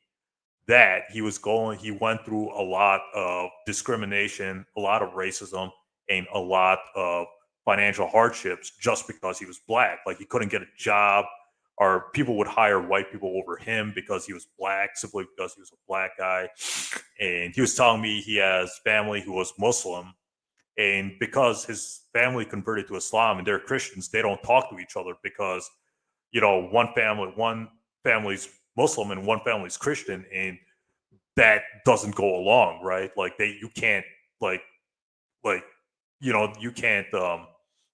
that he went through a lot of discrimination, a lot of racism, and a lot of financial hardships just because he was black. Like he couldn't get a job, or people would hire white people over him because he was black, simply because he was a black guy. And he was telling me he has family who was Muslim, and because his family converted to Islam and they're Christians, they don't talk to each other because, one family's Muslim and one family's Christian, and that doesn't go along, right? Like you can't like you can't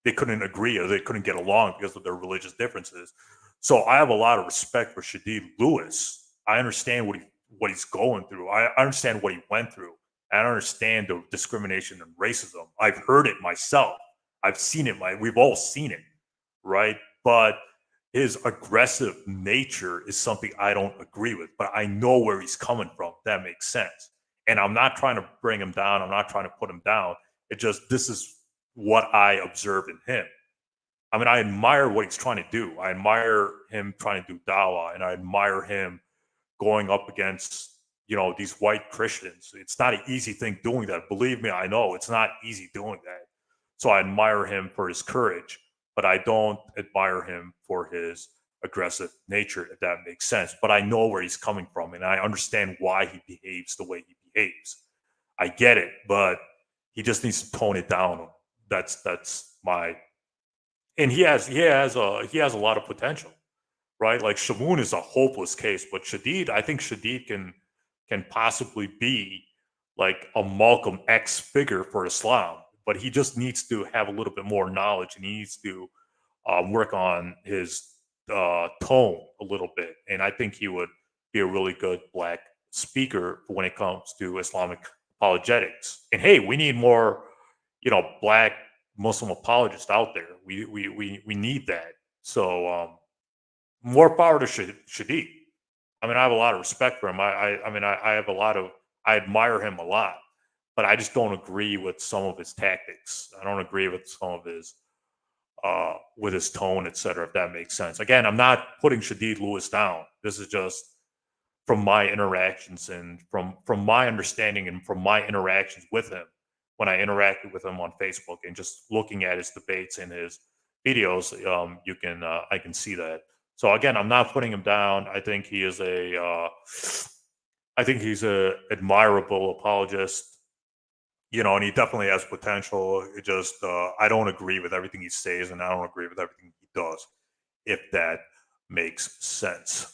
they couldn't agree, or they couldn't get along because of their religious differences. So I have a lot of respect for Shadid Lewis. I understand what he's going through. I understand what he went through. I understand the discrimination and racism. I've heard it myself. I've seen it. We've all seen it, right? But his aggressive nature is something I don't agree with. But I know where he's coming from. That makes sense. And I'm not trying to bring him down. I'm not trying to put him down. This is what I observe in him. I mean, I admire what he's trying to do. I admire him trying to do dawah, and I admire him going up against, these white Christians. It's not an easy thing doing that. Believe me, I know it's not easy doing that. So I admire him for his courage, but I don't admire him for his aggressive nature, if that makes sense. But I know where he's coming from, and I understand why he behaves the way he behaves. I get it, but he just needs to tone it down. That's my, and he has a lot of potential, right? Like Shamoon is a hopeless case, but I think Shadid can possibly be like a Malcolm X figure for Islam, but he just needs to have a little bit more knowledge, and he needs to work on his tone a little bit. And I think he would be a really good black speaker when it comes to Islamic apologetics. And hey, we need more, black Muslim apologists out there. We need that. So more power to Shadid. I mean, I have a lot of respect for him. I admire him a lot, but I just don't agree with some of his tactics. I don't agree with some of his with his tone, etc. If that makes sense. Again, I'm not putting Shadid Lewis down. This is just from my interactions and from my understanding and from my interactions with him when I interacted with him on Facebook and just looking at his debates and his videos. I can see that. So again, I'm not putting him down. I think he's a admirable apologist, and he definitely has potential. It just I don't agree with everything he says, and I don't agree with everything he does, if that makes sense.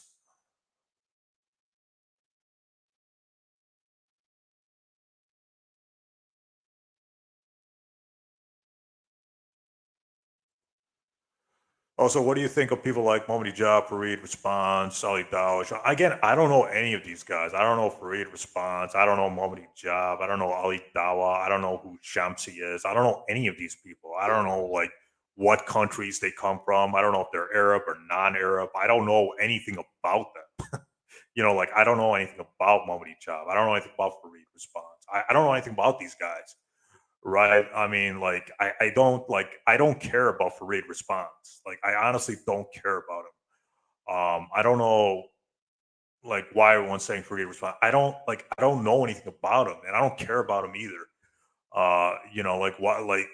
Also, what do you think of people like Mohamed Hijab, Fareed Response, Ali Dawish? Again, I don't know any of these guys. I don't know Fareed Response. I don't know Mohamed Hijab. I don't know Ali Dawa. I don't know who Shamsi is. I don't know any of these people. I don't know like what countries they come from. I don't know if they're Arab or non-Arab. I don't know anything about them. Like I don't know anything about Mohamed Hijab. I don't know anything about Fareed Response. I don't know anything about these guys. Right. I mean, like, I don't care about Fareed Response. Like, I honestly don't care about him. I don't know, like, why everyone's saying Fareed Response. I don't know anything about him, and I don't care about him either. Like, why, like,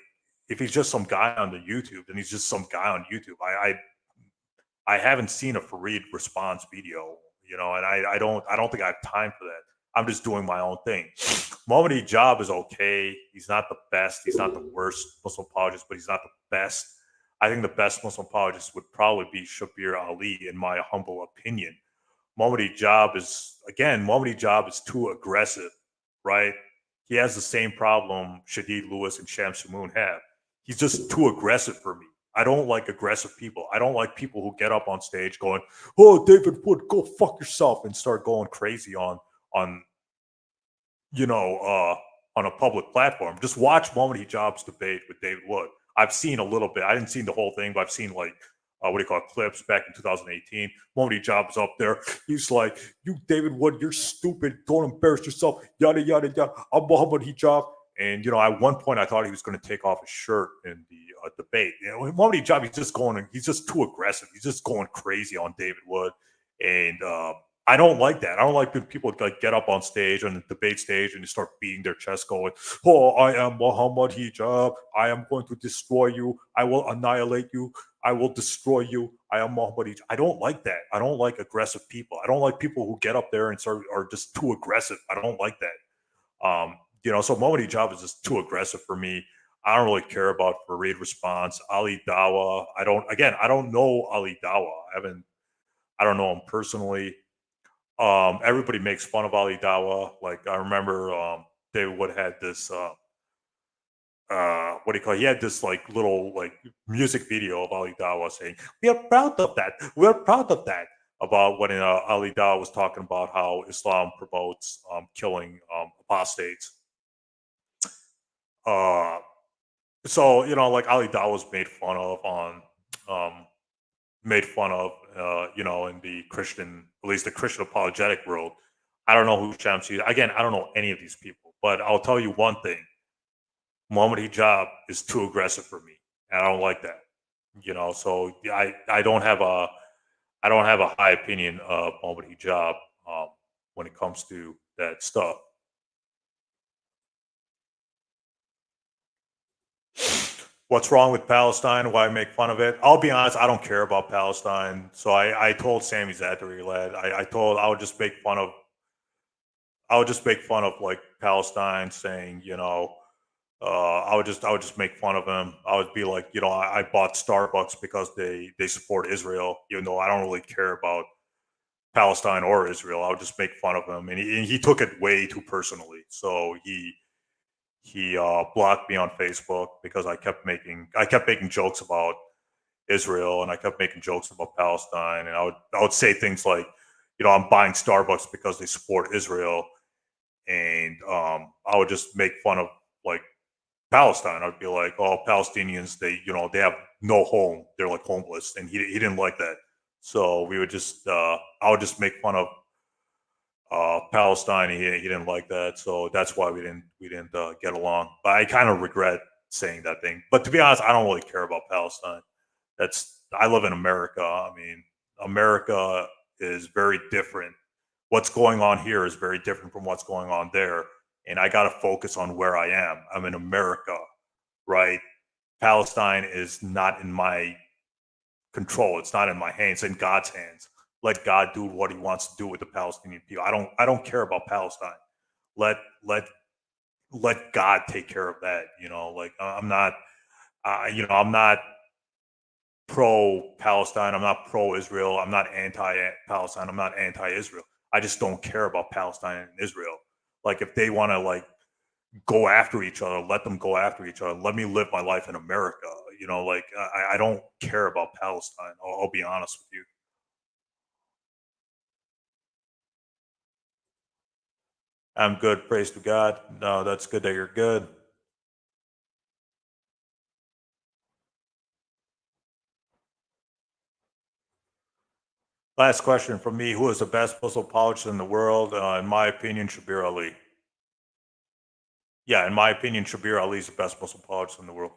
if he's just some guy on the YouTube, then he's just some guy on YouTube. I haven't seen a Fareed Response video, and I don't think I have time for that. I'm just doing my own thing. Mohamed Hijab is okay. He's not the best. He's not the worst Muslim apologist, but he's not the best. I think the best Muslim apologist would probably be Shabir Ali, in my humble opinion. Mohamed Hijab is too aggressive, right? He has the same problem Shadid Lewis and Sham Shamoon have. He's just too aggressive for me. I don't like aggressive people. I don't like people who get up on stage going, "Oh, David Wood, go fuck yourself," and start going crazy on on a public platform. Just watch Mohamed Hijab's debate with David Wood. I've seen a little bit. I didn't see the whole thing, but I've seen like clips back in 2018. Mohamed Hijab is up there. He's like, "You, David Wood, you're stupid. Don't embarrass yourself. Yada yada yada. I'm Mohamed Hijab." And at one point, I thought he was going to take off his shirt in the debate. Mohamed Hijab, he's just too aggressive. He's just going crazy on David Wood, and I don't like that. I don't like when people like get up on stage, on the debate stage, and they start beating their chest, going, "Oh, I am Mohamed Hijab. I am going to destroy you. I will annihilate you. I will destroy you. I am Mohamed Hijab." I don't like that. I don't like aggressive people. I don't like people who get up there and are just too aggressive. I don't like that. So Mohamed Hijab is just too aggressive for me. I don't really care about Fareed Response. Ali Dawa. I don't know Ali Dawa. I don't know him personally. Everybody makes fun of Ali Dawa. Like I remember David Wood had this what do you call it? He had this like little like music video of Ali Dawa saying, "We are proud of that. We're proud of that." About when Ali Dawa was talking about how Islam promotes killing apostates. So like Ali Dawa was made fun of um, in the Christian, at least the Christian apologetic world. I don't know who Shamsi is. Again, I don't know any of these people, but I'll tell you one thing. Mohamed Hijab is too aggressive for me, and I don't like that. So I don't have a high opinion of Mohamed Hijab when it comes to that stuff. What's wrong with Palestine? Why make fun of it? I'll be honest, I don't care about Palestine. So I told Sammy Zathari, lad, I would just make fun of like Palestine, saying, I would just make fun of him. I would be like, I bought Starbucks because they support Israel, even though I don't really care about Palestine or Israel. I would just make fun of him, and he took it way too personally. So he blocked me on Facebook because I kept making jokes about Israel, and I kept making jokes about Palestine, and I would say things like, I'm buying Starbucks because they support Israel, and I would just make fun of like Palestine. I'd be like, "Oh, Palestinians, they have no home. They're like homeless," and he didn't like that. So we would just I would just make fun of Palestine. He didn't like that, so that's why we didn't get along. But I kind of regret saying that thing. But to be honest, I don't really care about Palestine. I live in America. I mean, America is very different. What's going on here is very different from what's going on there, and I got to focus on where I am. I'm in America, right? Palestine is not in my control. It's not in my hands. It's in God's hands. Let God do what He wants to do with the Palestinian people. I don't care about Palestine. Let God take care of that. Like I'm not, I'm not pro Palestine. I'm not pro Israel. I'm not anti Palestine. I'm not anti Israel. I just don't care about Palestine and Israel. Like if they want to like go after each other, let them go after each other. Let me live my life in America. You know, like I don't care about Palestine. I'll be honest with you. I'm good, praise to God. No, that's good that you're good. Last question from me: who is the best Muslim apologist in the world? In my opinion, Shabir Ali. Yeah, in my opinion, Shabir Ali is the best Muslim apologist in the world.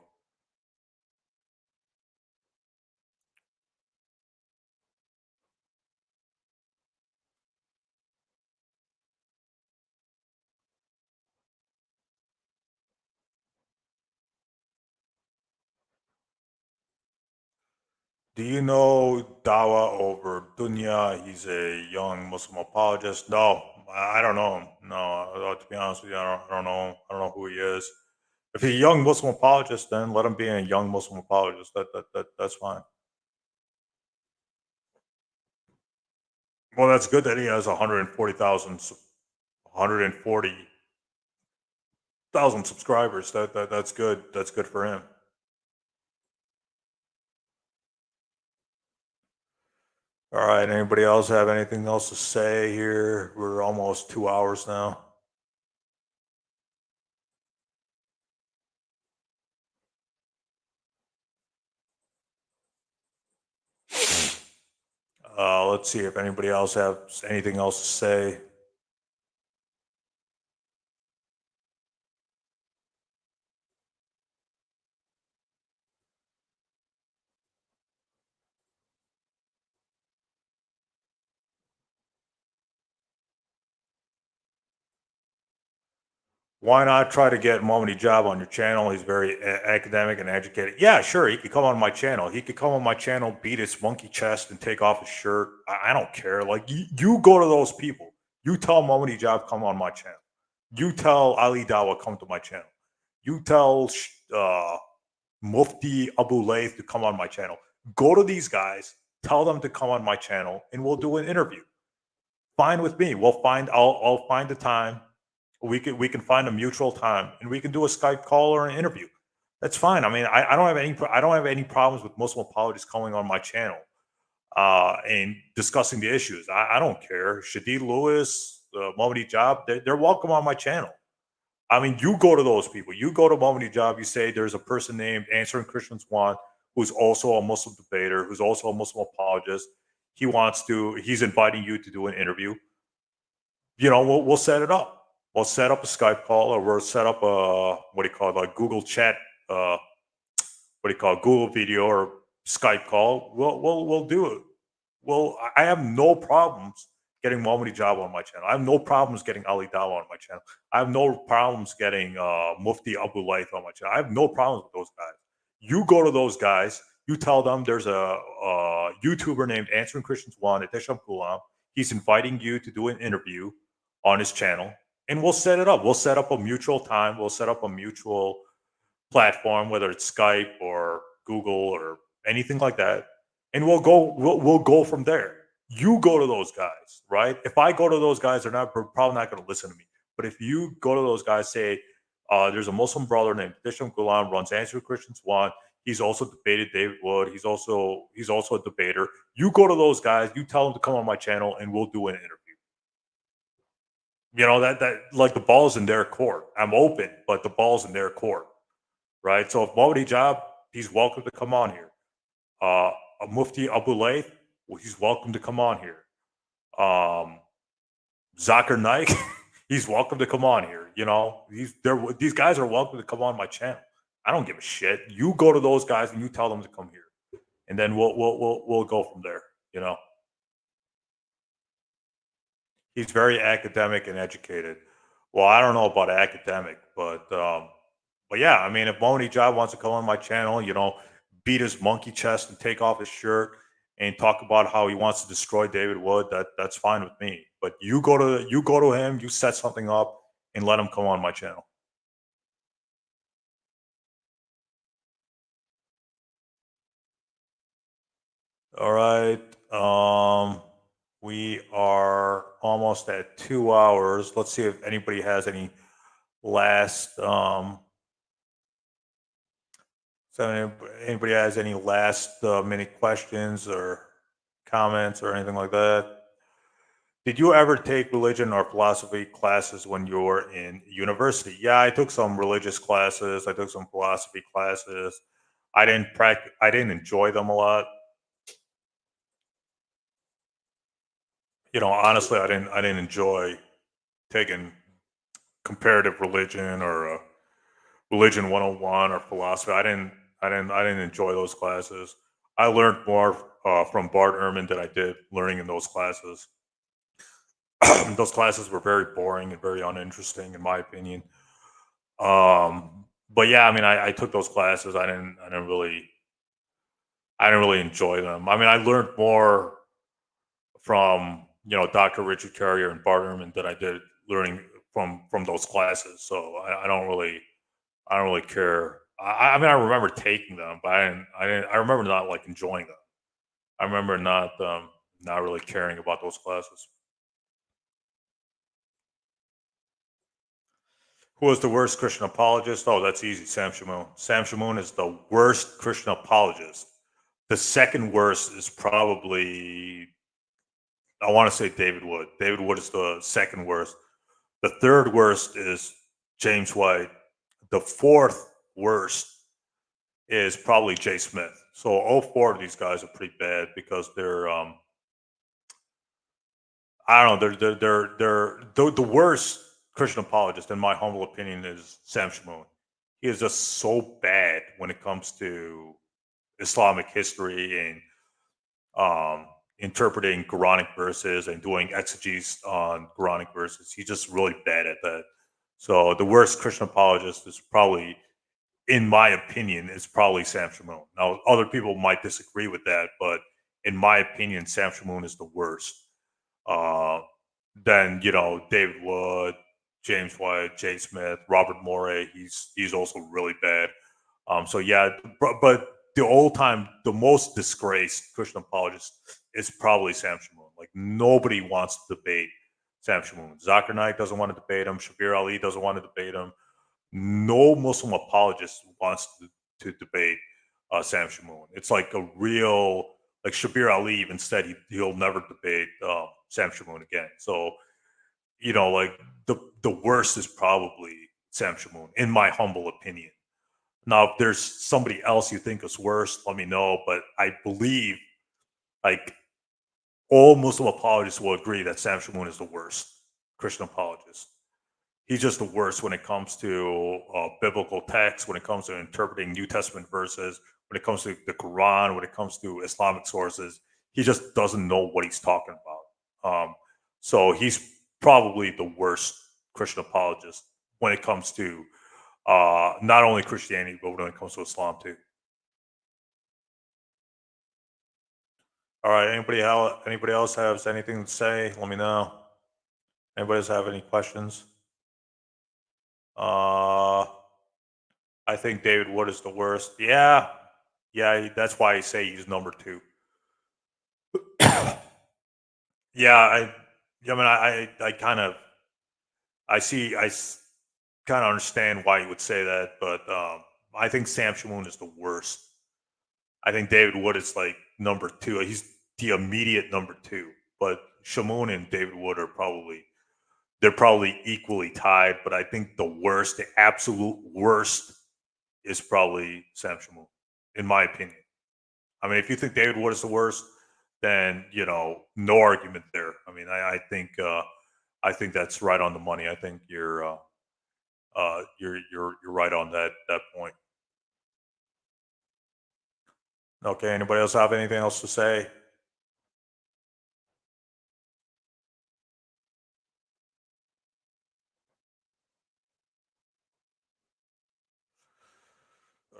Do you know Dawa over Dunya? He's a young Muslim apologist. No, I don't know him. No, to be honest with you, I don't know him. I don't know who he is. If he's a young Muslim apologist, then let him be a young Muslim apologist. That's fine. Well, that's good that he has 140,000 subscribers. That's good. That's good for him. All right. Anybody else have anything else to say here? We're almost 2 hours now. Let's see if anybody else has anything else to say. Why not try to get Mohamed Hijab on your channel? He's very academic and educated. Yeah, sure. He could come on my channel. He could come on my channel, beat his monkey chest, and take off his shirt. I don't care. Like you go to those people. You tell Mohamed Hijab come on my channel. You tell Ali Dawa come to my channel. You tell Mufti Abu Layth to come on my channel. Go to these guys. Tell them to come on my channel, and we'll do an interview. Fine with me. We'll find. I'll find the time. We can find a mutual time and we can do a Skype call or an interview. That's fine. I mean, I don't have any problems with Muslim apologists coming on my channel and discussing the issues. I don't care. Shadid Lewis, Mohamed Hijab, they're welcome on my channel. I mean, you go to those people. You go to Mohamed Hijab. You say there's a person named Answering Christians One who's also a Muslim debater, who's also a Muslim apologist. He's inviting you to do an interview. You know, we'll set it up. We'll set up a Skype call, or we'll set up a what do you call it, like Google Chat, what do you call it, Google Video or Skype call. We'll do it. Well, I have no problems getting Mohamed Hijab on my channel. I have no problems getting Ali Dawa on my channel. I have no problems getting Mufti Abu Layth on my channel. I have no problems with those guys. You go to those guys. You tell them there's a YouTuber named Answering Christians One at Desham Kulam. He's inviting you to do an interview on his channel, and we'll set it up. We'll set up a mutual time. We'll set up a mutual platform, whether it's Skype or Google or anything like that, and we'll go from there. You go to those guys, right? If I go to those guys, they're probably not going to listen to me. But if you go to those guys, say there's a Muslim brother named Disham Gulam, runs Answer Christians One. He's also debated David Wood. He's also a debater. You go to those guys. You tell them to come on my channel, and we'll do an interview. You know, that like the ball's in their court. I'm open, but the ball's in their court, right? So if Mohamed Hijab, he's welcome to come on here. Uh, Mufti Abu Layth, well, he's welcome to come on here. Zakir Naik, he's welcome to come on here. You know, these guys are welcome to come on my channel. I don't give a shit. You go to those guys and you tell them to come here, and then we'll go from there. You know. He's very academic and educated. Well, I don't know about academic, but yeah, I mean, if Mohamed Hijab wants to come on my channel, you know, beat his monkey chest and take off his shirt and talk about how he wants to destroy David Wood, that's fine with me. But you go to him, you set something up, and let him come on my channel. All right. We are almost at 2 hours. Let's see if anybody has any last So, anybody has any last minute questions or comments or anything like that? Did you ever take religion or philosophy classes when you were in university? Yeah, I took some religious classes. I took some philosophy classes. I didn't practice. I didn't enjoy them a lot. Honestly, I didn't enjoy taking comparative religion or religion 101 or philosophy. I didn't enjoy those classes. I learned more from Bart Ehrman than I did learning in those classes. Those classes were very boring and very uninteresting, in my opinion. But yeah, I mean, I took those classes. I didn't really enjoy them. I mean, I learned more from Dr. Richard Carrier and Bart Ehrman than I did learning from those classes. So I don't really care. I mean, I remember taking them, but I didn't. I remember not like enjoying them. I remember not really caring about those classes. Who was the worst Christian apologist? Oh, that's easy. Sam Shamoon. Sam Shamoon is the worst Christian apologist. The second worst is probably, I want to say, David Wood. David Wood is the second worst. The third worst is James White. The fourth worst is probably Jay Smith. So all four of these guys are pretty bad because they're I don't know, the worst Christian apologist, in my humble opinion, is Sam Shamoon. He is just so bad when it comes to Islamic history and interpreting Quranic verses and doing exegesis on Quranic verses. He's just really bad at that. So the worst Christian apologist is probably, in my opinion, is probably Sam Shamoon. Now, other people might disagree with that, but in my opinion, Sam Shamoon is the worst. Uh, then David Wood, James White, Jay Smith, Robert Morey. He's also really bad. So yeah, but the most disgraced Christian apologist is probably Sam Shamoon. Like nobody wants to debate Sam Shamoon. Zakir Naik doesn't want to debate him. Shabir Ali doesn't want to debate him. No Muslim apologist wants to debate Sam Shamoon. It's like a real, like Shabir Ali even said he'll never debate Sam Shamoon again. So like the worst is probably Sam Shamoon, in my humble opinion. Now, if there's somebody else you think is worse, let me know. But I believe like all Muslim apologists will agree that Sam Shamoon is the worst Christian apologist. He's just the worst when it comes to biblical text, when it comes to interpreting New Testament verses, when it comes to the Quran, when it comes to Islamic sources. He just doesn't know what he's talking about. So he's probably the worst Christian apologist when it comes to not only Christianity, but when it comes to Islam too. All right. Anybody else has anything to say? Let me know. Anybody else have any questions? Uh, I think David Wood is the worst. Yeah, yeah. That's why I say he's number two. Yeah, I mean, I kind of, I see, kind of understand why you would say that, but I think Sam Shamoon is the worst. I think David Wood is like number two. He's the immediate number two, but Shamoon and David Wood are they're probably equally tied. But I think the worst, the absolute worst, is probably Sam Shamoon, in my opinion. I mean, if you think David Wood is the worst, then no argument there. I mean, I think that's right on the money. I think you're right on that point. Okay. Anybody else have anything else to say?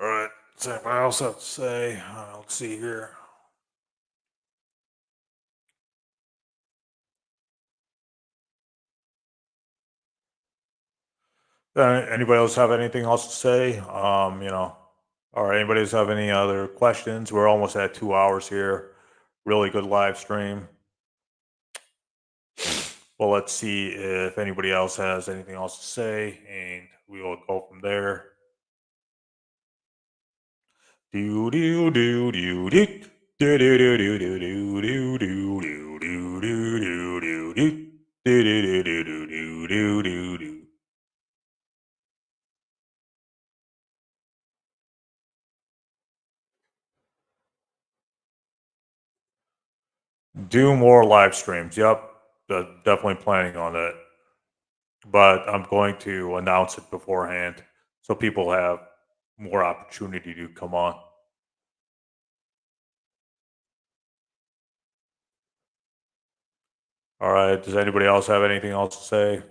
All right. Does anybody else have to say? Let's see here. Anybody else have anything else to say? All right. Anybody else have any other questions? We're almost at 2 hours here. Really good live stream. Well, let's see if anybody else has anything else to say, and we will go from there. Do do do do do. Do do do do do do do do do do do do do. Do do do do do do do do. Do more live streams. Yep, definitely planning on that. But I'm going to announce it beforehand so people have more opportunity to come on. All right. Does anybody else have anything else to say?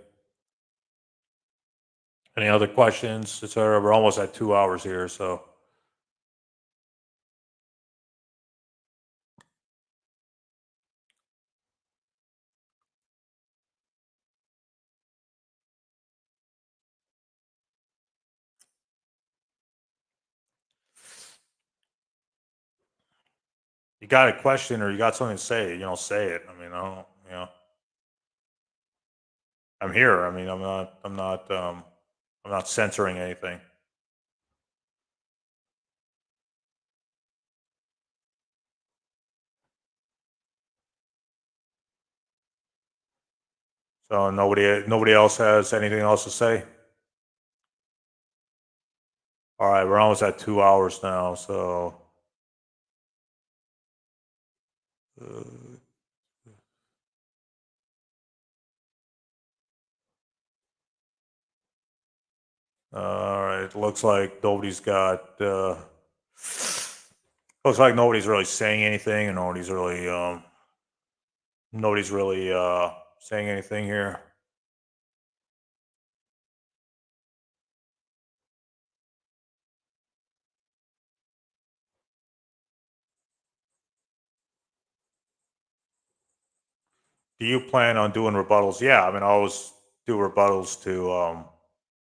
Any other questions, etc.? We're almost at 2 hours here, so you got a question or you got something to say, say it. I mean, I don't, I'm here. I mean, I'm not censoring anything. So nobody else has anything else to say. All right, we're almost at 2 hours now, so. Uh, all right, looks like nobody's got. Looks like nobody's really saying anything, and nobody's really saying anything here. Do you plan on doing rebuttals? Yeah, I mean, I always do rebuttals to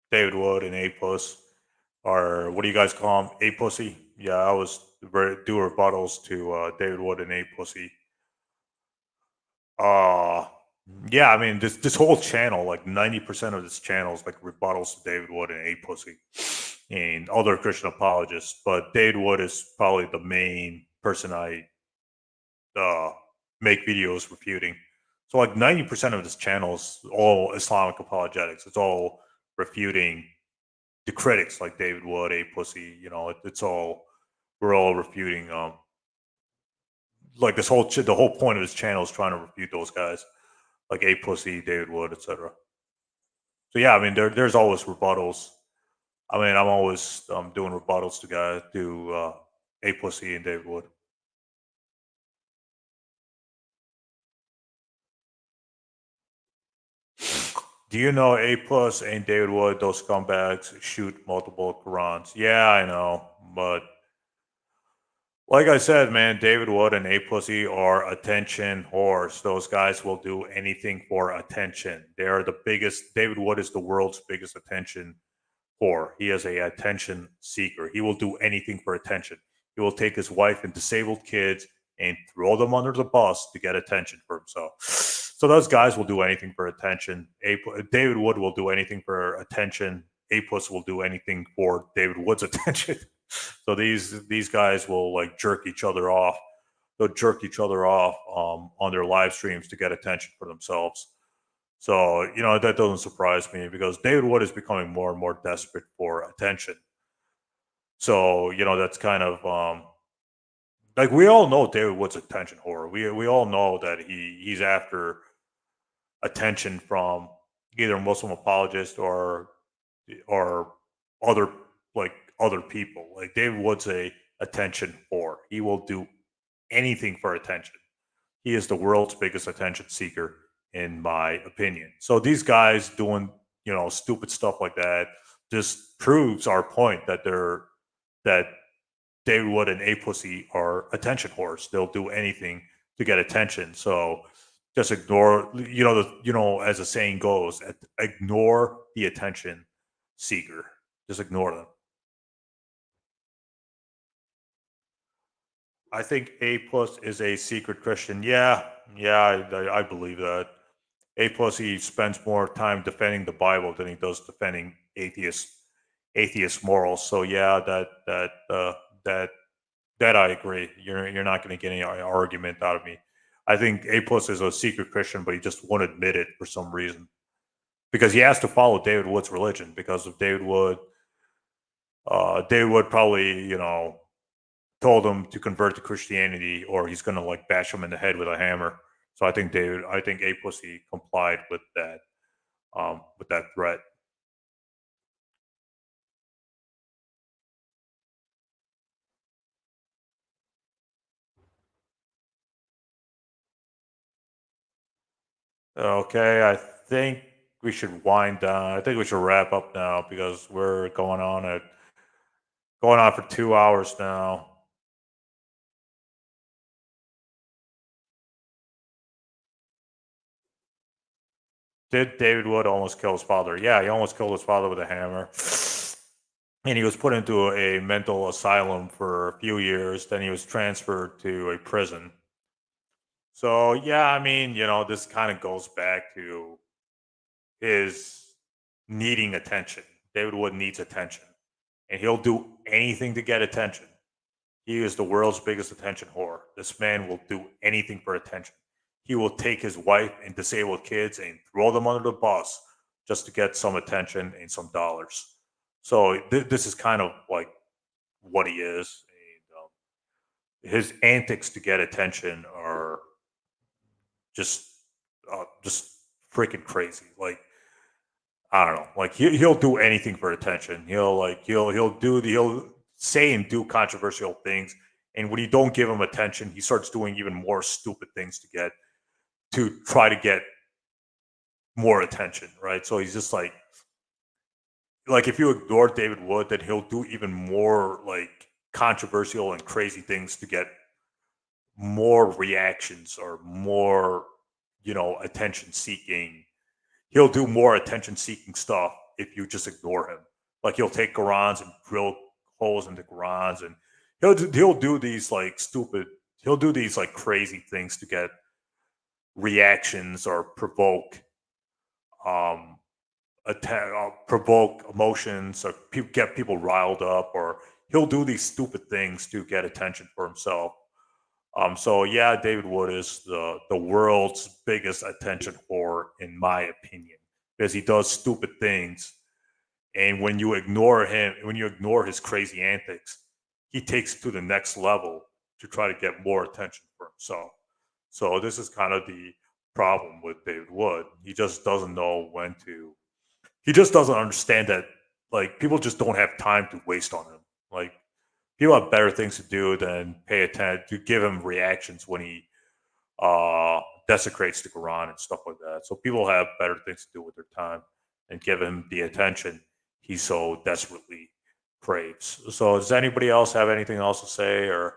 David Wood and A Puss, or what do you guys call him? A Pussy? Yeah, I always do rebuttals to David Wood and A Pussy. Uh yeah, I mean this whole channel, like 90% of this channel is like rebuttals to David Wood and A Pussy and other Christian apologists. But David Wood is probably the main person I make videos refuting. So like 90% of this channel is all Islamic apologetics. It's all refuting the critics like David Wood, A Pussy. It's all we're all refuting. Like the whole point of this channel is trying to refute those guys like A Pussy, David Wood, etc. So yeah, I mean there's always rebuttals. I mean I'm always doing rebuttals to guys to A Pussy and David Wood. Do you know A Plus and David Wood, those scumbags, shoot multiple Qurans? Yeah, I know. But like I said, man, David Wood and A Pussy are attention whores. Those guys will do anything for attention. They are the biggest. David Wood is the world's biggest attention whore. He is a attention seeker. He will do anything for attention. He will take his wife and disabled kids and throw them under the bus to get attention for himself. So those guys will do anything for attention. David Wood will do anything for attention. Apus will do anything for David Wood's attention. So these guys will like jerk each other off. They'll jerk each other off on their live streams to get attention for themselves. So that doesn't surprise me because David Wood is becoming more and more desperate for attention. So that's kind of like we all know David Wood's attention whore. We all know that he's after attention from either Muslim apologists or other like other people. Like David Wood's a attention whore. He will do anything for attention. He is the world's biggest attention seeker, in my opinion. So these guys doing stupid stuff like that just proves our point that that David Wood and A Pussy are attention whores. They'll do anything to get attention. So just ignore, as the saying goes, ignore the attention seeker. Just ignore them. I think A plus is a secret Christian. Yeah, I believe that. A plus he spends more time defending the Bible than he does defending atheist morals. So yeah, that That I agree. You're not going to get any argument out of me. I think A plus is a secret Christian, but he just won't admit it for some reason because he has to follow David Wood's religion. Because of David Wood probably told him to convert to Christianity, or he's going to like bash him in the head with a hammer. So I think A pussy complied with that threat. Okay, I think we should wind down. I think we should wrap up now because we're going on for 2 hours now. Did David Wood almost kill his father? Yeah, he almost killed his father with a hammer. And he was put into a mental asylum for a few years. Then he was transferred to a prison. So, yeah, I mean, this kind of goes back to his needing attention. David Wood needs attention, and he'll do anything to get attention. He is the world's biggest attention whore. This man will do anything for attention. He will take his wife and disabled kids and throw them under the bus just to get some attention and some dollars. So this is kind of like what he is. His antics to get attention are just just freaking crazy. Like I don't know. Like he'll do anything for attention. He'll say and do controversial things, and when you don't give him attention, he starts doing even more stupid things to try to get more attention. Right. So he's just like if you ignore David Wood, then he'll do even more like controversial and crazy things to get more reactions or more attention seeking. He'll do more attention seeking stuff if you just ignore him. Like he'll take Qurans and drill holes into Qurans, and he'll do these like stupid. He'll do these like crazy things to get reactions or um provoke emotions or get people riled up, or he'll do these stupid things to get attention for himself. So yeah, David Wood is the world's biggest attention whore, in my opinion, because he does stupid things, and when you ignore his crazy antics, he takes it to the next level to try to get more attention for himself. So this is kind of the problem with David Wood. He just doesn't know when to. He just doesn't understand that like people just don't have time to waste on him. Like people have better things to do than pay attention to give him reactions when he desecrates the Quran and stuff like that. So people have better things to do with their time and give him the attention he so desperately craves. So does anybody else have anything else to say, or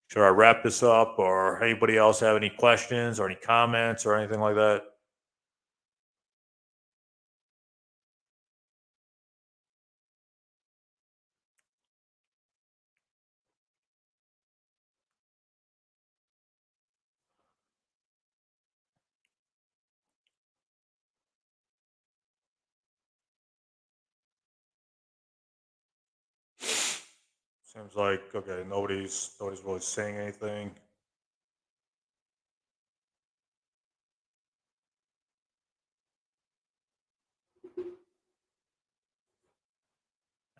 should I wrap this up, or anybody else have any questions or any comments or anything like that? Seems like okay, nobody's really saying anything.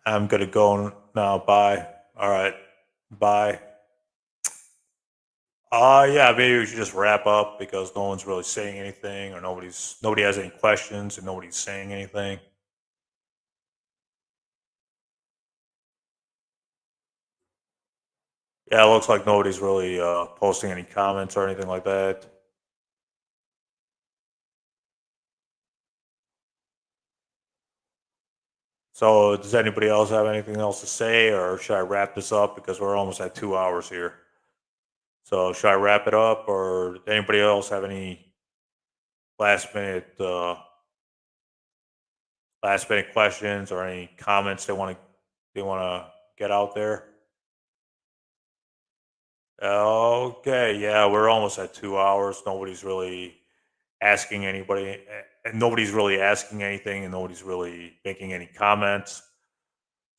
I'm gonna go now. Bye. All right. Bye. Yeah, maybe we should just wrap up because no one's really saying anything, or nobody has any questions, and nobody's saying anything. Yeah, it looks like nobody's really posting any comments or anything like that. So, does anybody else have anything else to say, or should I wrap this up because we're almost at 2 hours here? So, should I wrap it up, or does anybody else have any last minute last minute questions or any comments they want to get out there? Okay, yeah, we're almost at 2 hours. Nobody's really asking anybody, and nobody's really asking anything, and nobody's really making any comments.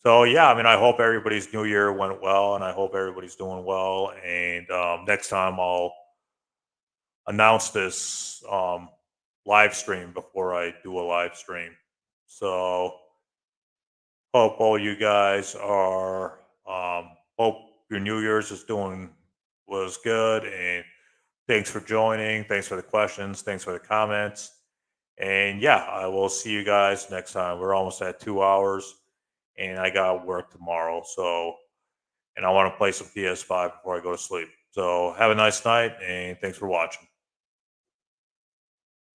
So yeah, I mean, I hope everybody's New Year went well, and I hope everybody's doing well. And next time I'll announce this live stream before I do a live stream. So hope all you guys are. Hope your New Year's is doing was good, and thanks for joining. Thanks for the questions. Thanks for the comments. And yeah, I will see you guys next time. We're almost at 2 hours, and I got work tomorrow. So, and I want to play some PS5 before I go to sleep. So, have a nice night, and thanks for watching.